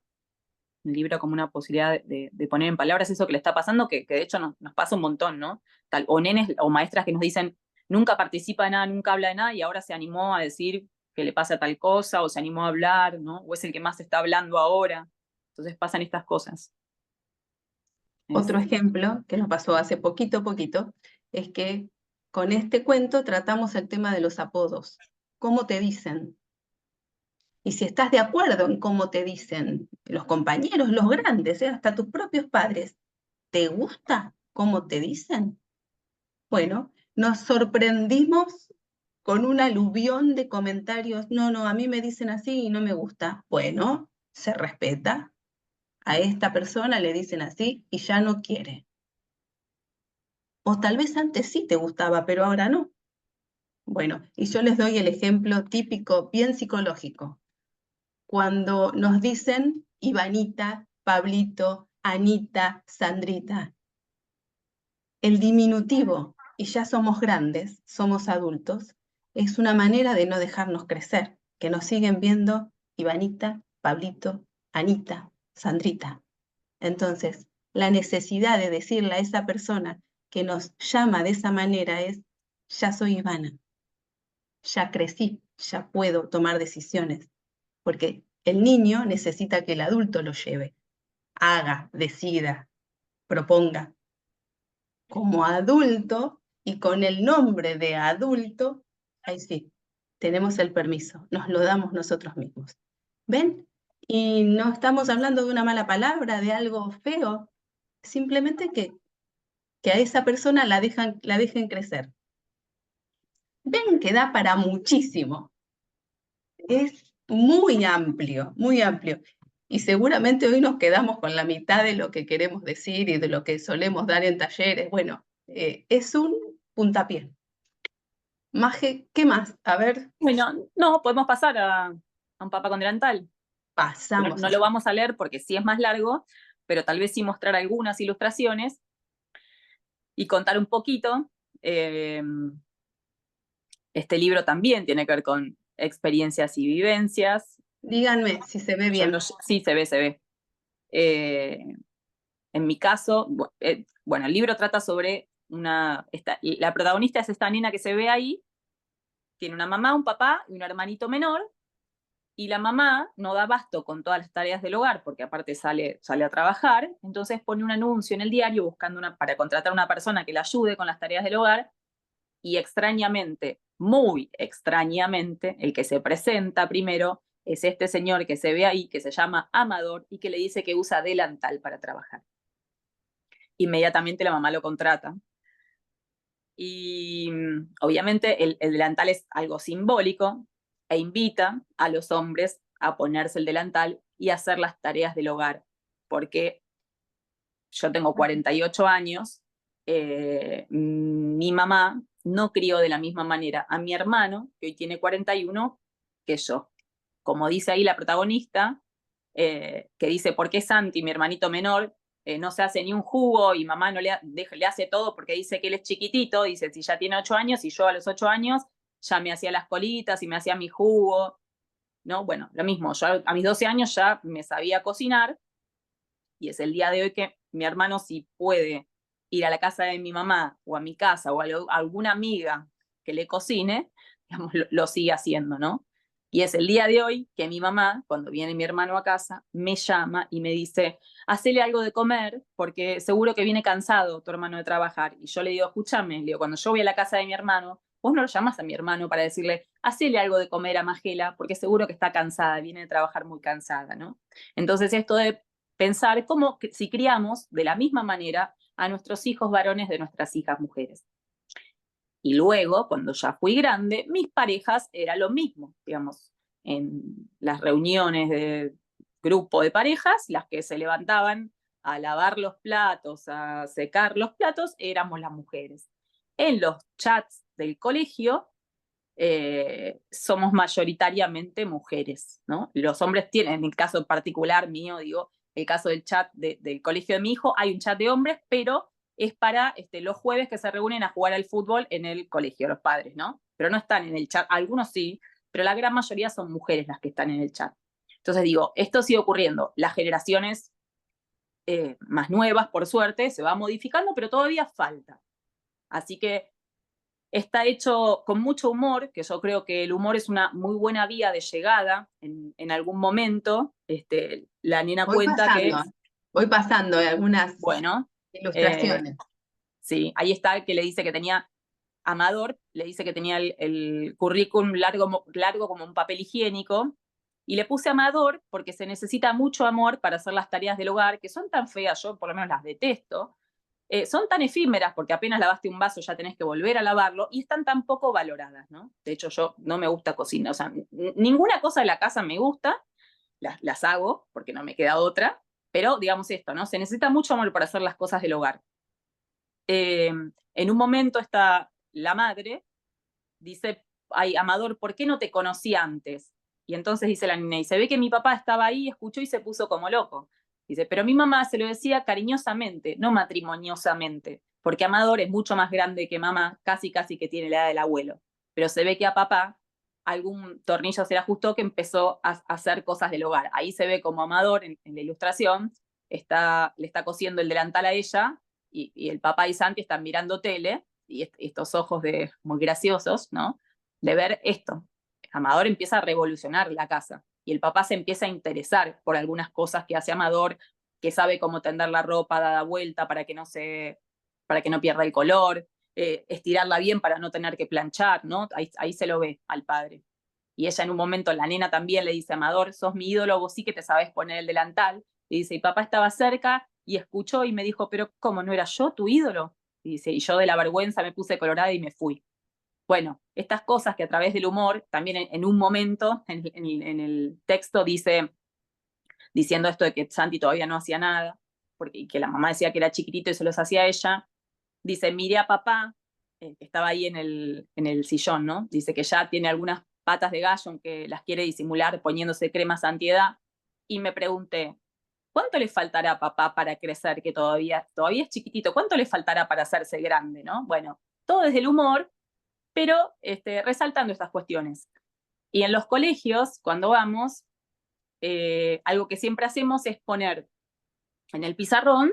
un libro como una posibilidad de poner en palabras eso que le está pasando, que de hecho nos pasa un montón, ¿no? O nenes o maestras que nos dicen, nunca participa de nada, nunca habla de nada, y ahora se animó a decir que le pasa tal cosa, o se animó a hablar, ¿no? O es el que más está hablando ahora. Entonces pasan estas cosas. Otro ejemplo que nos pasó hace poquito, es que con este cuento tratamos el tema de los apodos. ¿Cómo te dicen? Y si estás de acuerdo en cómo te dicen los compañeros, los grandes, hasta tus propios padres, ¿te gusta cómo te dicen? Bueno, nos sorprendimos con un aluvión de comentarios. No, a mí me dicen así y no me gusta. Bueno, se respeta. A esta persona le dicen así y ya no quiere. O tal vez antes sí te gustaba, pero ahora no. Bueno, y yo les doy el ejemplo típico, bien psicológico. Cuando nos dicen Ivanita, Pablito, Anita, Sandrita. El diminutivo, y ya somos grandes, somos adultos, es una manera de no dejarnos crecer, que nos siguen viendo Ivanita, Pablito, Anita, Sandrita. Entonces, la necesidad de decirle a esa persona que nos llama de esa manera es, ya soy Ivana, ya crecí, ya puedo tomar decisiones, porque el niño necesita que el adulto lo lleve, haga, decida, proponga. Como adulto y con el nombre de adulto, ahí sí, tenemos el permiso, nos lo damos nosotros mismos. ¿Ven? Y no estamos hablando de una mala palabra, de algo feo, simplemente que a esa persona la dejen crecer. Ven que da para muchísimo. Es muy amplio, muy amplio. Y seguramente hoy nos quedamos con la mitad de lo que queremos decir y de lo que solemos dar en talleres. Bueno, es un puntapié. Maje, ¿qué más? A ver, Bueno, no, podemos pasar a un papá con delantal. pasamos. No lo vamos a leer porque sí es más largo, pero tal vez sí mostrar algunas ilustraciones y contar un poquito. Este libro también tiene que ver con experiencias y vivencias. Díganme si se ve bien. Sí, se ve. En mi caso, bueno, el libro trata sobre la protagonista es esta nena que se ve ahí, tiene una mamá, un papá y un hermanito menor, y la mamá no da abasto con todas las tareas del hogar, porque aparte sale a trabajar, entonces pone un anuncio en el diario buscando para contratar a una persona que la ayude con las tareas del hogar, y extrañamente, muy extrañamente, el que se presenta primero es este señor que se ve ahí, que se llama Amador, y que le dice que usa delantal para trabajar. Inmediatamente la mamá lo contrata. Y obviamente el delantal es algo simbólico e invita a los hombres a ponerse el delantal y hacer las tareas del hogar, porque yo tengo 48 años, mi mamá no crió de la misma manera a mi hermano, que hoy tiene 41, que yo. Como dice ahí la protagonista, que dice, ¿por qué Santi, mi hermanito menor, no se hace ni un jugo y mamá no le hace todo porque dice que él es chiquitito? Dice, si ya tiene 8 años y yo a los 8 años ya me hacía las colitas y me hacía mi jugo, ¿no? Bueno, lo mismo, yo a mis 12 años ya me sabía cocinar y es el día de hoy que mi hermano sí puede ir a la casa de mi mamá o a mi casa o a alguna amiga que le cocine, digamos, lo sigue haciendo, ¿no? Y es el día de hoy que mi mamá, cuando viene mi hermano a casa, me llama y me dice, hacele algo de comer, porque seguro que viene cansado tu hermano de trabajar. Y yo le digo, escúchame, le digo, cuando yo voy a la casa de mi hermano, vos no lo llamás a mi hermano para decirle, hacele algo de comer a Magela, porque seguro que está cansada, viene de trabajar muy cansada, ¿no? Entonces esto de pensar cómo si criamos de la misma manera a nuestros hijos varones de nuestras hijas mujeres. Y luego, cuando ya fui grande, mis parejas era lo mismo, digamos, en las reuniones de grupo de parejas, las que se levantaban a lavar los platos, a secar los platos, éramos las mujeres. En los chats del colegio somos mayoritariamente mujeres, ¿no? Los hombres tienen, en el caso particular mío, digo, el caso del chat del colegio de mi hijo, hay un chat de hombres, pero es para los jueves que se reúnen a jugar al fútbol en el colegio, los padres, ¿no? Pero no están en el chat, algunos sí, pero la gran mayoría son mujeres las que están en el chat. Entonces digo, esto sigue ocurriendo, las generaciones más nuevas, por suerte, se va modificando, pero todavía falta. Así que está hecho con mucho humor, que yo creo que el humor es una muy buena vía de llegada en algún momento. La nena cuenta que... Voy pasando algunas bueno, ilustraciones. Sí, ahí está el que le dice que tenía, Amador, le dice que tenía el currículum largo como un papel higiénico, y le puse Amador porque se necesita mucho amor para hacer las tareas del hogar, que son tan feas, yo por lo menos las detesto, son tan efímeras porque apenas lavaste un vaso ya tenés que volver a lavarlo y están tan poco valoradas, ¿no? De hecho, yo no me gusta cocinar, o sea, ninguna cosa de la casa me gusta, las hago porque no me queda otra, pero digamos esto, ¿no? Se necesita mucho amor para hacer las cosas del hogar. En un momento está la madre, dice, ay, Amador, ¿por qué no te conocí antes? Y entonces dice la nena, y se ve que mi papá estaba ahí, escuchó y se puso como loco. Dice, pero mi mamá se lo decía cariñosamente, no matrimoniosamente, porque Amador es mucho más grande que mamá, casi que tiene la edad del abuelo. Pero se ve que a papá algún tornillo se le ajustó que empezó a hacer cosas del hogar. Ahí se ve como Amador, en la ilustración, le está cosiendo el delantal a ella, y el papá y Santi están mirando tele, y estos ojos muy graciosos, ¿no? De ver esto. Amador empieza a revolucionar la casa y el papá se empieza a interesar por algunas cosas que hace Amador, que sabe cómo tender la ropa dada vuelta para que no pierda el color, estirarla bien para no tener que planchar, ¿no? Ahí se lo ve al padre. Y ella en un momento, la nena también le dice, Amador, sos mi ídolo, vos sí que te sabés poner el delantal. Y dice, y papá estaba cerca y escuchó y me dijo, pero ¿cómo no era yo tu ídolo? Y dice, y yo de la vergüenza me puse colorada y me fui. Bueno, estas cosas que a través del humor, también en un momento, en el texto diciendo esto de que Santi todavía no hacía nada, porque que la mamá decía que era chiquitito y se los hacía ella, dice, miré a papá, que estaba ahí en el sillón, ¿no? Dice que ya tiene algunas patas de gallo, aunque las quiere disimular poniéndose cremas antiedad, y me pregunté, ¿cuánto le faltará a papá para crecer, que todavía es chiquitito? ¿Cuánto le faltará para hacerse grande, no? Bueno, todo desde el humor, pero resaltando estas cuestiones. Y en los colegios, cuando vamos, algo que siempre hacemos es poner en el pizarrón,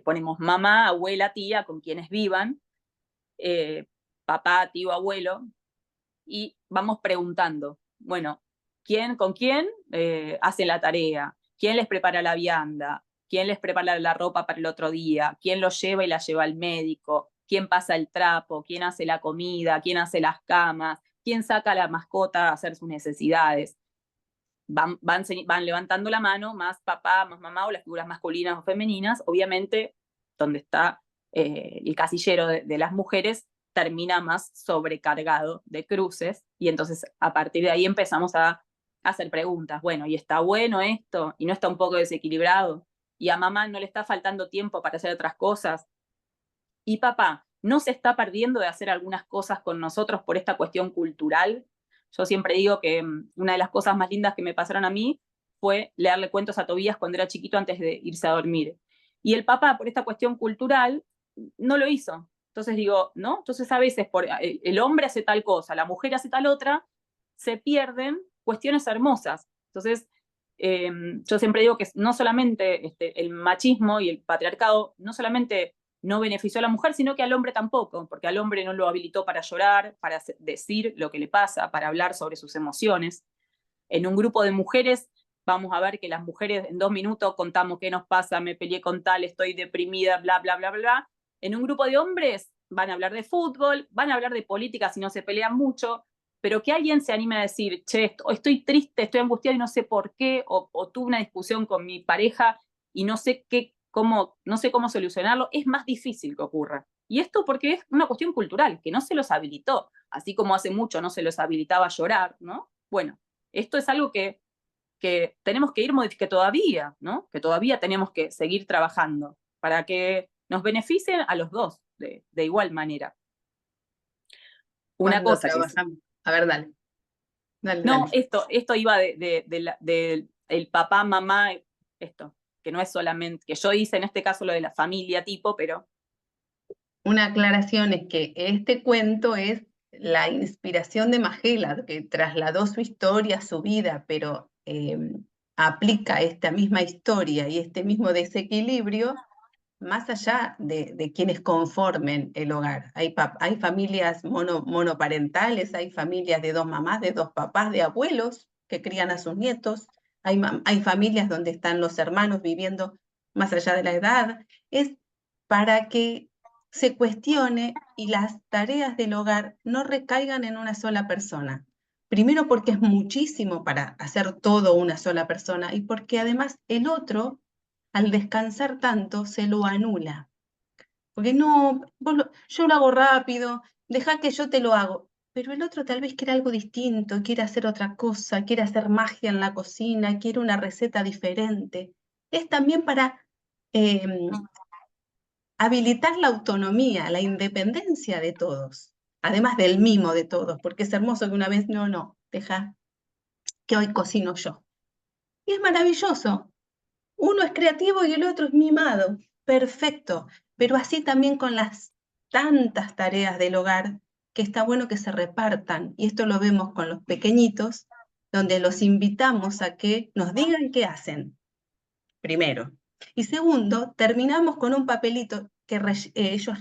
ponemos mamá, abuela, tía, con quienes vivan, papá, tío, abuelo, y vamos preguntando, bueno, ¿quién con quién hace la tarea? ¿Quién les prepara la vianda? ¿Quién les prepara la ropa para el otro día? ¿Quién los lleva y la lleva al médico? ¿Quién pasa el trapo? ¿Quién hace la comida? ¿Quién hace las camas? ¿Quién saca a la mascota a hacer sus necesidades? Van levantando la mano, más papá, más mamá, o las figuras masculinas o femeninas. Obviamente, donde está el casillero de las mujeres, termina más sobrecargado de cruces, y entonces a partir de ahí empezamos a hacer preguntas. Bueno, ¿y está bueno esto? ¿Y no está un poco desequilibrado? ¿Y a mamá no le está faltando tiempo para hacer otras cosas? ¿Y papá no se está perdiendo de hacer algunas cosas con nosotros por esta cuestión cultural? Yo siempre digo que una de las cosas más lindas que me pasaron a mí fue leerle cuentos a Tobías cuando era chiquito antes de irse a dormir. Y el papá, por esta cuestión cultural, no lo hizo. Entonces digo, ¿no? Entonces a veces el hombre hace tal cosa, la mujer hace tal otra, se pierden cuestiones hermosas. Entonces, yo siempre digo que no solamente el machismo y el patriarcado no solamente no benefició a la mujer, sino que al hombre tampoco, porque al hombre no lo habilitó para llorar, para decir lo que le pasa, para hablar sobre sus emociones. En un grupo de mujeres vamos a ver que las mujeres en 2 minutos contamos qué nos pasa, me peleé con tal, estoy deprimida, bla, bla, bla, bla, bla. En un grupo de hombres van a hablar de fútbol, van a hablar de política si no se pelean mucho, pero que alguien se anime a decir, che, estoy triste, estoy angustiada y no sé por qué, o tuve una discusión con mi pareja y no sé cómo solucionarlo, es más difícil que ocurra. Y esto porque es una cuestión cultural, que no se los habilitó, así como hace mucho no se los habilitaba a llorar, ¿no? Bueno, esto es algo que tenemos que ir modificando todavía, ¿no? Que todavía tenemos que seguir trabajando para que nos beneficien a los dos de igual manera. Una cosa trabajamos. A ver, dale. No, esto iba del papá, mamá, esto, que no es solamente, que yo hice en este caso lo de la familia tipo, pero... Una aclaración es que este cuento es la inspiración de Majela, que trasladó su historia, su vida, pero aplica esta misma historia y este mismo desequilibrio más allá de quienes conformen el hogar. Hay familias monoparentales, hay familias de 2 mamás, de 2 papás, de abuelos que crían a sus nietos, hay familias donde están los hermanos viviendo más allá de la edad. Es para que se cuestione y las tareas del hogar no recaigan en una sola persona. Primero porque es muchísimo para hacer todo una sola persona y porque además el otro, al descansar tanto, se lo anula. Porque no, yo lo hago rápido, deja que yo te lo hago. Pero el otro tal vez quiere algo distinto, quiere hacer otra cosa, quiere hacer magia en la cocina, quiere una receta diferente. Es también para habilitar la autonomía, la independencia de todos, además del mimo de todos, porque es hermoso que una vez, no, deja que hoy cocino yo. Y es maravilloso. Uno es creativo y el otro es mimado. Perfecto. Pero así también con las tantas tareas del hogar, que está bueno que se repartan. Y esto lo vemos con los pequeñitos, donde los invitamos a que nos digan qué hacen, primero. Y segundo, terminamos con un papelito que ellos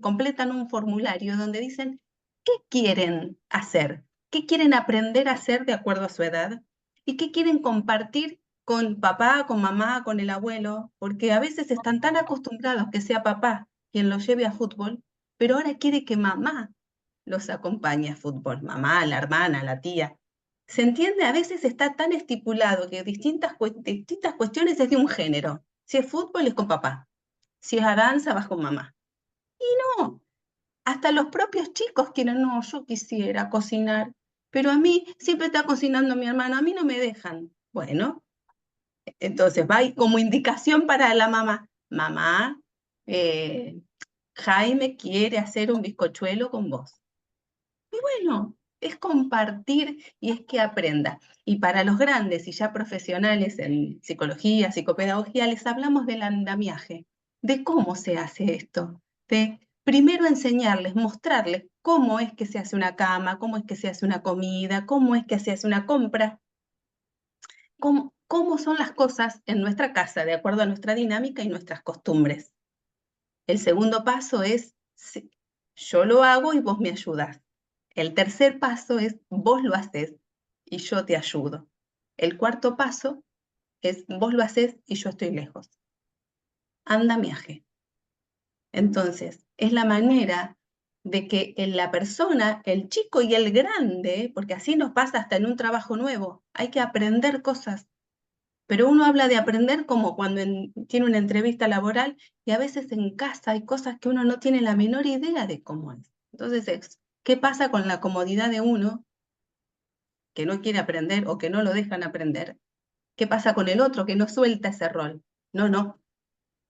completan un formulario donde dicen qué quieren hacer, qué quieren aprender a hacer de acuerdo a su edad y qué quieren compartir con papá, con mamá, con el abuelo, porque a veces están tan acostumbrados que sea papá quien los lleve a fútbol, pero ahora quiere que mamá los acompañe a fútbol, mamá, la hermana, la tía. ¿Se entiende? A veces está tan estipulado que distintas cuestiones es de un género. Si es fútbol es con papá, si es danza vas con mamá. Y no, hasta los propios chicos quieren, no, yo quisiera cocinar, pero a mí siempre está cocinando mi hermano, a mí no me dejan. Bueno, entonces va y como indicación para la mamá, mamá, Jaime quiere hacer un bizcochuelo con vos. Y bueno, es compartir y es que aprenda. Y para los grandes y ya profesionales en psicología, psicopedagogía, les hablamos del andamiaje, de cómo se hace esto, de primero enseñarles, mostrarles cómo es que se hace una cama, cómo es que se hace una comida, cómo es que se hace una compra, cómo son las cosas en nuestra casa, de acuerdo a nuestra dinámica y nuestras costumbres. El segundo paso es, yo lo hago y vos me ayudás. El tercer paso es, vos lo haces y yo te ayudo. El cuarto paso es, vos lo haces y yo estoy lejos. Andamiaje. Entonces, es la manera de que en la persona, el chico y el grande, porque así nos pasa hasta en un trabajo nuevo, hay que aprender cosas. Pero uno habla de aprender como cuando tiene una entrevista laboral y a veces en casa hay cosas que uno no tiene la menor idea de cómo es. Entonces, ¿qué pasa con la comodidad de uno que no quiere aprender o que no lo dejan aprender? ¿Qué pasa con el otro que no suelta ese rol? No,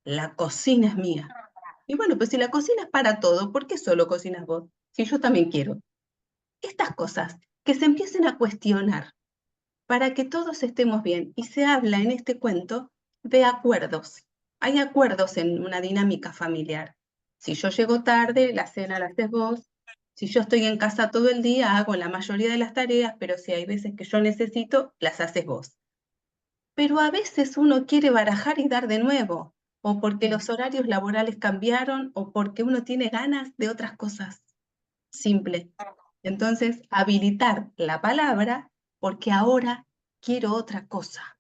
la cocina es mía. Y bueno, pues si la cocina es para todo, ¿por qué solo cocinas vos? Si yo también quiero. Estas cosas que se empiecen a cuestionar para que todos estemos bien. Y se habla en este cuento de acuerdos. Hay acuerdos en una dinámica familiar. Si yo llego tarde, la cena la haces vos. Si yo estoy en casa todo el día, hago la mayoría de las tareas, pero si hay veces que yo necesito, las haces vos. Pero a veces uno quiere barajar y dar de nuevo. o porque los horarios laborales cambiaron, o porque uno tiene ganas de otras cosas. Simple. Entonces, habilitar la palabra porque ahora quiero otra cosa.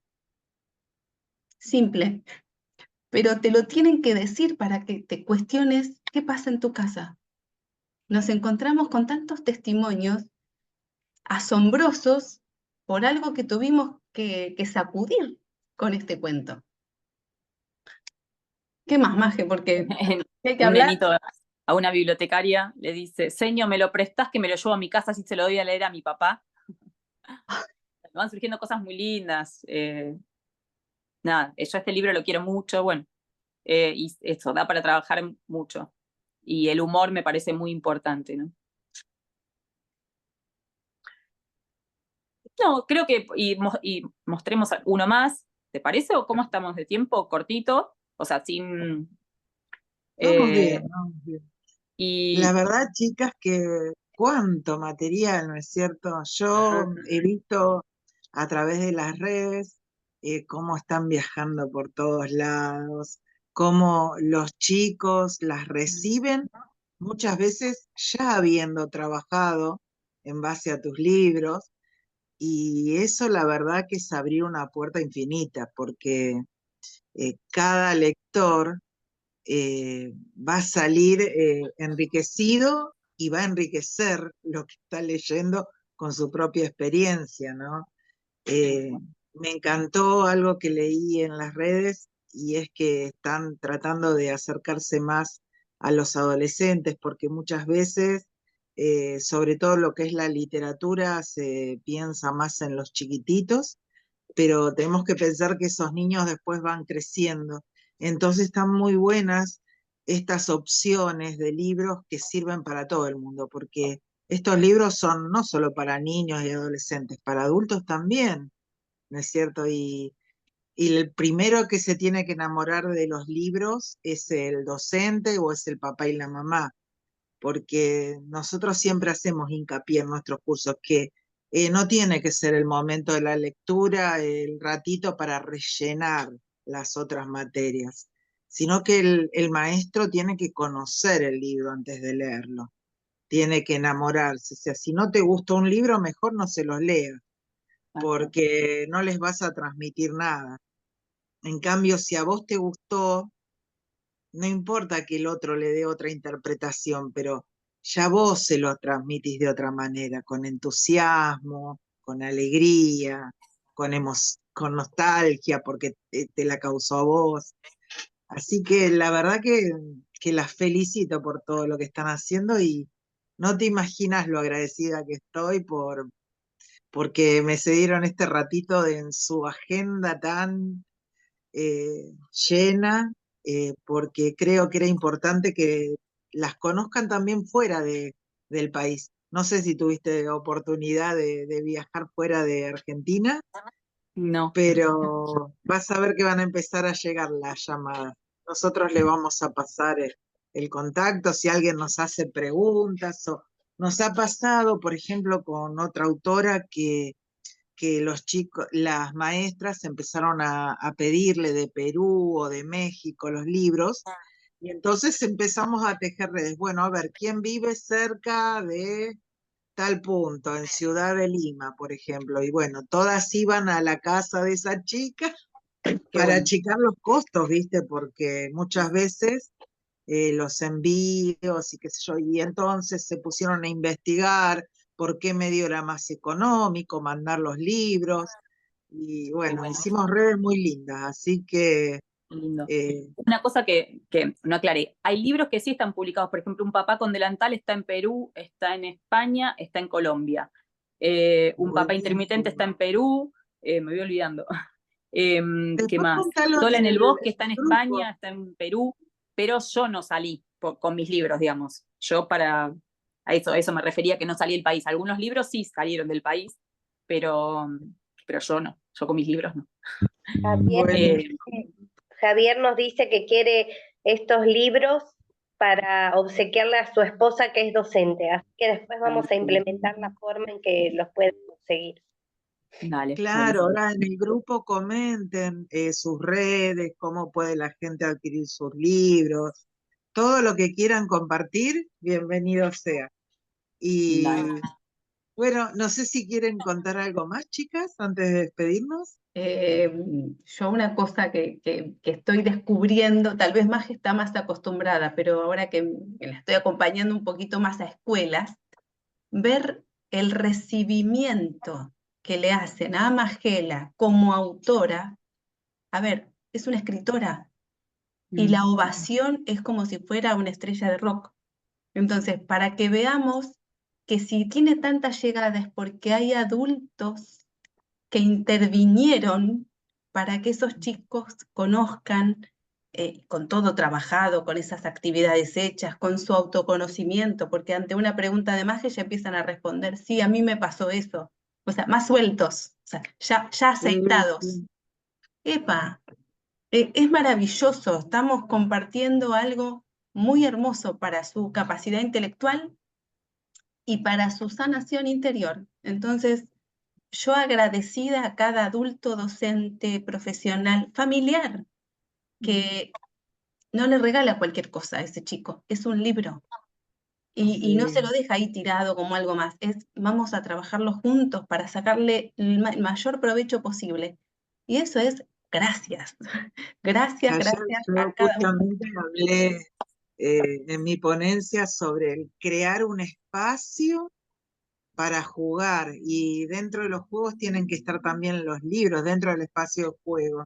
Simple. Pero te lo tienen que decir para que te cuestiones qué pasa en tu casa. Nos encontramos con tantos testimonios asombrosos por algo que tuvimos que sacudir con este cuento. ¿Qué más, Maje? Porque hay que Un hablar. nenito a una bibliotecaria le dice, señor, ¿me lo prestás que me lo llevo a mi casa si se lo doy a leer a mi papá? Van surgiendo cosas muy lindas. Nada, yo este libro lo quiero mucho, bueno, y eso, da para trabajar mucho. Y el humor me parece muy importante, ¿no? No, creo que, y mostremos uno más, ¿te parece? ¿O cómo estamos de tiempo? Cortito, o sea, sin... Vamos eh, bien, vamos bien. La y verdad, chicas, que cuánto material, ¿no es cierto? Yo he visto a través de las redes cómo están viajando por todos lados, cómo los chicos las reciben, muchas veces ya habiendo trabajado en base a tus libros, y eso la verdad que es abrir una puerta infinita, porque cada lector va a salir enriquecido y va a enriquecer lo que está leyendo con su propia experiencia, ¿no? Me encantó algo que leí en las redes y es que están tratando de acercarse más a los adolescentes porque muchas veces, sobre todo lo que es la literatura, se piensa más en los chiquititos, pero tenemos que pensar que esos niños después van creciendo. Entonces están muy buenas estas opciones de libros que sirven para todo el mundo, porque estos libros son no solo para niños y adolescentes, para adultos también, ¿no es cierto? Y el primero que se tiene que enamorar de los libros es el docente o es el papá y la mamá, porque nosotros siempre hacemos hincapié en nuestros cursos que no tiene que ser el momento de la lectura, el ratito para rellenar las otras materias, sino que el maestro tiene que conocer el libro antes de leerlo, tiene que enamorarse. O sea, si no te gusta un libro, mejor no se los leas, porque no les vas a transmitir nada. En cambio, si a vos te gustó, no importa que el otro le dé otra interpretación, pero ya vos se lo transmitís de otra manera, con entusiasmo, con alegría, con nostalgia, porque te la causó a vos. Así que la verdad que las felicito por todo lo que están haciendo y no te imaginas lo agradecida que estoy porque me cedieron este ratito en su agenda tan llena, porque creo que era importante que las conozcan también fuera del país. No sé si tuviste oportunidad de viajar fuera de Argentina, no. pero vas a ver que van a empezar a llegar las llamadas. Nosotros le vamos a pasar el contacto si alguien nos hace preguntas o nos ha pasado, por ejemplo, con otra autora que los chicos, las maestras empezaron a pedirle de Perú o de México los libros, y entonces empezamos a tejer redes. Bueno, a ver, ¿quién vive cerca de tal punto, en Ciudad de Lima, por ejemplo? Y bueno, todas iban a la casa de esa chica para bueno. achicar los costos, ¿viste? Porque muchas veces los envíos y qué sé yo, y entonces se pusieron a investigar por qué medio era más económico mandar los libros, y bueno, Bueno. hicimos redes muy lindas, así que Lindo. eh, Una cosa que no aclaré, hay libros que sí están publicados, por ejemplo, Un papá con delantal está en Perú, está en España, está en Colombia. Un papá intermitente está buenísimo. en Perú, me voy olvidando. ¿Qué Después más? contalo Sola en en el el bosque está en grupo. España, está en Perú, pero yo no salí con mis libros, digamos. Yo a eso me refería que no salí del país. Algunos libros sí salieron del país, pero, pero yo no, yo con mis libros no. Javier, Bueno, Javier nos dice que quiere estos libros para obsequiarle a su esposa que es docente, así que después vamos a implementar la forma en que los pueden conseguir. Dale, Claro, buenísimo. ahora en el grupo comenten sus redes, cómo puede la gente adquirir sus libros, todo lo que quieran compartir, bienvenido sea. Y Dale. bueno, no sé si quieren contar algo más, chicas, antes de despedirnos. Yo una cosa que estoy descubriendo, tal vez Maje está más acostumbrada, pero ahora que la estoy acompañando un poquito más a escuelas, ver el recibimiento que le hacen a Magela como autora. A ver, es una escritora y la ovación es como si fuera una estrella de rock. Entonces, para que veamos que si tiene tanta llegada es porque hay adultos que intervinieron para que esos chicos conozcan, con todo trabajado, con esas actividades hechas, con su autoconocimiento, porque ante una pregunta de más ya empiezan a responder, sí, a mí me pasó eso. O sea, más sueltos, o sea, ya aceitados. Sí. Epa, es maravilloso, estamos compartiendo algo muy hermoso para su capacidad intelectual y para su sanación interior. Entonces, yo agradecida a cada adulto, docente, profesional, familiar, que no le regala cualquier cosa a ese chico, es un libro. Y no se lo Sí. deja ahí tirado como algo más, vamos a trabajarlo juntos para sacarle el mayor provecho posible. Y eso es gracias, gracias, Ayer gracias yo a cada uno. justamente hablé en mi ponencia sobre el crear un espacio para jugar y dentro de los juegos tienen que estar también los libros dentro del espacio de juego.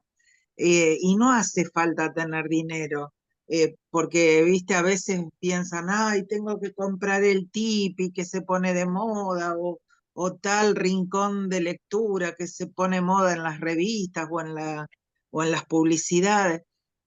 Y no hace falta tener dinero, porque, viste, a veces piensan, ay, tengo que comprar el Tipi que se pone de moda, o tal rincón de lectura que se pone moda en las revistas o en las publicidades.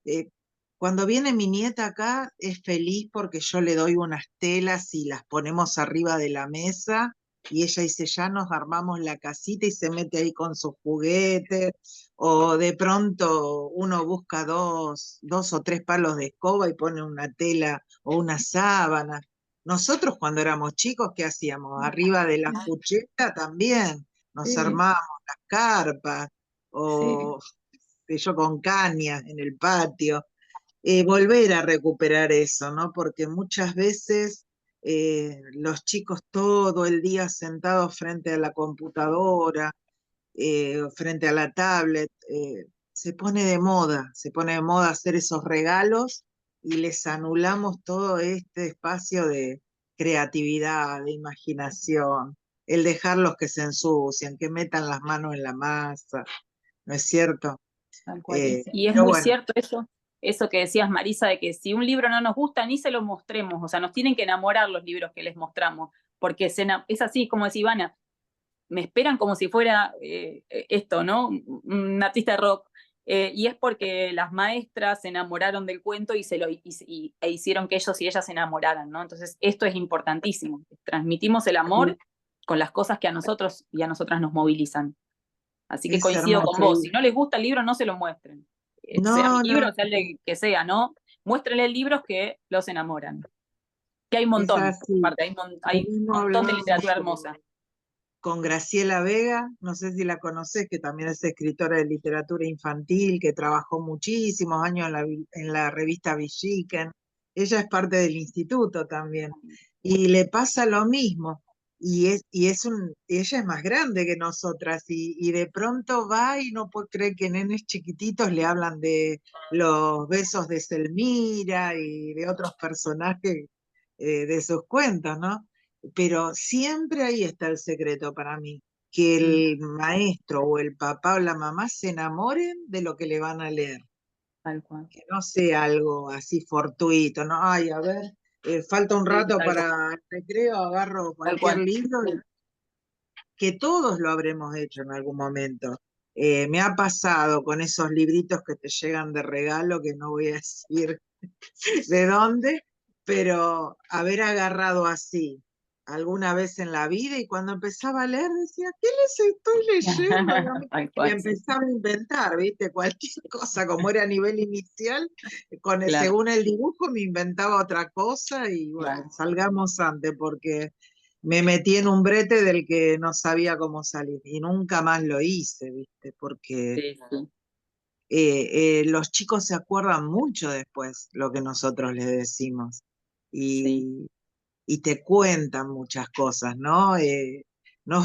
Eh, Cuando viene mi nieta acá, es feliz porque yo le doy unas telas y las ponemos arriba de la mesa. Y ella dice, ya nos armamos la casita y se mete ahí con sus juguetes, o de pronto uno busca dos o tres palos de escoba y pone una tela o una sábana. Nosotros cuando éramos chicos, ¿qué hacíamos? Arriba de la cucheta también nos Sí, armábamos las carpas, sí, o yo con caña en el patio. Volver a recuperar eso, ¿no? Porque muchas veces los chicos todo el día sentados frente a la computadora, frente a la tablet, se pone de moda hacer esos regalos y les anulamos todo este espacio de creatividad, de imaginación, el dejarlos que se ensucien, que metan las manos en la masa, ¿no es cierto? Tal cual. Y es Pero muy bueno, cierto eso que decías, Marisa, de que si un libro no nos gusta, ni se lo mostremos, o sea, nos tienen que enamorar los libros que les mostramos, porque es así, como decía Ivana, me esperan como si fuera esto, ¿no? Un artista de rock. Y es porque las maestras se enamoraron del cuento e hicieron que ellos y ellas se enamoraran, ¿no? Entonces, esto es importantísimo. Transmitimos el amor con las cosas que a nosotros y a nosotras nos movilizan. Así que es coincido con hermoso. vos. Si no les gusta el libro, no se lo muestren. Sea mi No, no, libro, sea el que sea, ¿no? Muéstrenle libros que los enamoran. Que hay un es montón. así. Aparte, Lo hay un mismo montón de hablábamos literatura hermosa. con Graciela Vega, no sé si la conocés, que también es escritora de literatura infantil, que trabajó muchísimos años en la revista Villiquen. Ella es parte del instituto también. Y le pasa lo mismo. Ella es más grande que nosotras y de pronto va y no puede creer que nenes chiquititos le hablan de los besos de Selmira y de otros personajes de sus cuentos, ¿no? Pero siempre ahí está el secreto para mí, que el maestro o el papá o la mamá se enamoren de lo que le van a leer, Tal cual. que no sea algo así fortuito, ¿no? Ay, a ver, falta un Sí, rato tal cual. para el recreo, agarro Tal cualquier cual. libro, que todos lo habremos hecho en algún momento. Me ha pasado con esos libritos que te llegan de regalo, que no voy a decir de dónde, pero haber agarrado así alguna vez en la vida y cuando empezaba a leer decía, ¿qué les estoy leyendo? Tal Y cual. empezaba a inventar, ¿viste? Cualquier cosa, como era a nivel inicial, Claro, según el dibujo me inventaba otra cosa y bueno, claro. salgamos antes porque me metí en un brete del que no sabía cómo salir y nunca más lo hice, ¿viste? Porque Sí, sí, los chicos se acuerdan mucho después lo que nosotros les decimos sí, y te cuentan muchas cosas, ¿no? No,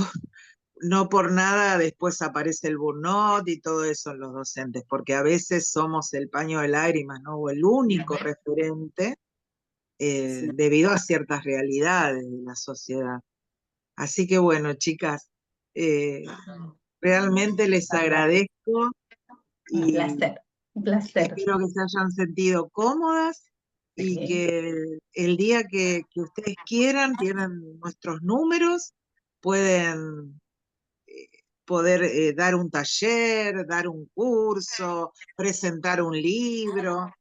no por nada después aparece el burnout y todo eso en los docentes, porque a veces somos el paño de lágrimas, ¿no? O el único referente sí. debido a ciertas realidades de la sociedad. Así que bueno, chicas, eh, realmente les agradezco Un y placer, un placer. espero que se hayan sentido cómodas y Sí. que el día que ustedes quieran, tienen nuestros números, pueden poder dar un taller, dar un curso, presentar un libro.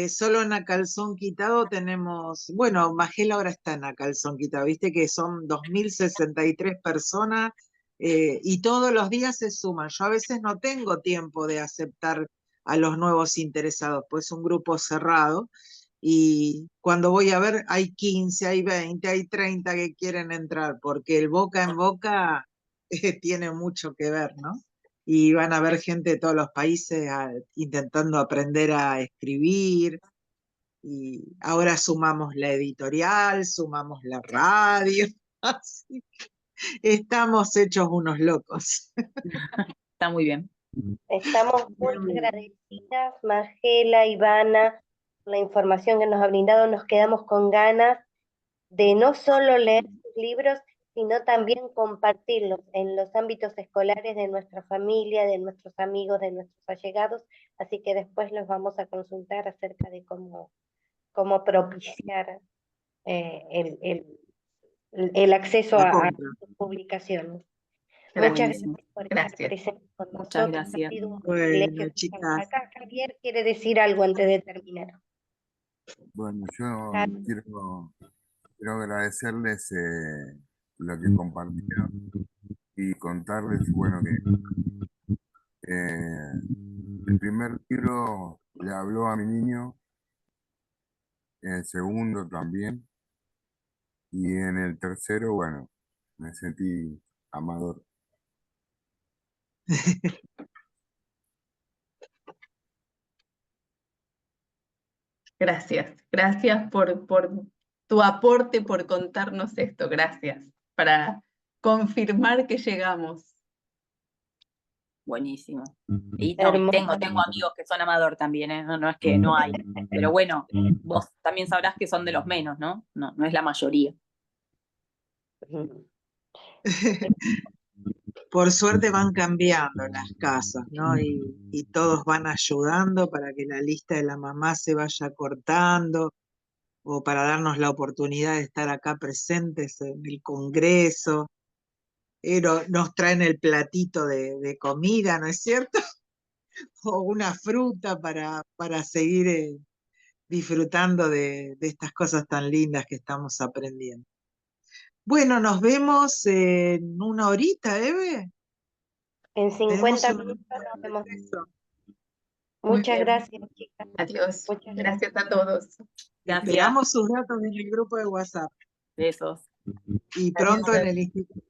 Solo en A Calzón Quitado tenemos, bueno, Magela ahora está en A Calzón Quitado, viste que son 2063 personas y todos los días se suman. Yo a veces no tengo tiempo de aceptar a los nuevos interesados, pues es un grupo cerrado y cuando voy a ver hay 15, hay 20, hay 30 que quieren entrar, porque el boca en boca tiene mucho que ver, ¿no? Y van a ver gente de todos los países intentando aprender a escribir. Y ahora sumamos la editorial, sumamos la radio. Así que estamos hechos unos locos. Está muy bien. Estamos muy agradecidas, Magela, Ivana, por la información que nos ha brindado. Nos quedamos con ganas de no solo leer sus libros, sino también compartirlos en los ámbitos escolares de nuestra familia, de nuestros amigos, de nuestros allegados. Así que después los vamos a consultar acerca de cómo propiciar el acceso La a compra. sus publicaciones. Está Muchas buenísimo. gracias por estar Gracias. presentes con Muchas nosotros. Ha gracias. sido un Bueno, privilegio tenerlos chicas, acá. Javier quiere decir algo antes de terminar. Bueno, yo Javier. quiero agradecerles lo que compartieron y contarles, bueno, que el primer libro le habló a mi niño, el segundo también, y en el tercero, bueno, me sentí amador. Gracias, gracias por tu aporte, por contarnos esto. Gracias. Para confirmar que llegamos. Buenísimo. Y no, Hermoso. tengo amigos que son amador también, ¿eh? No, no es que no hay. Pero bueno, vos también sabrás que son de los menos, ¿no? No, no es la mayoría. por suerte van cambiando las casas, ¿no? Y todos van ayudando para que la lista de la mamá se vaya cortando o para darnos la oportunidad de estar acá presentes en el Congreso. Nos traen el platito de comida, ¿no es cierto? O una fruta para seguir disfrutando de estas cosas tan lindas que estamos aprendiendo. Bueno, nos vemos en una horita, Eve. En Tenemos 50 una minutos hora nos de vemos. regreso. Muy Muchas bien. gracias, chicas. Adiós. Muchas gracias. Gracias a todos. Gracias. Esperamos sus datos en el grupo de WhatsApp Besos. y pronto en el instituto.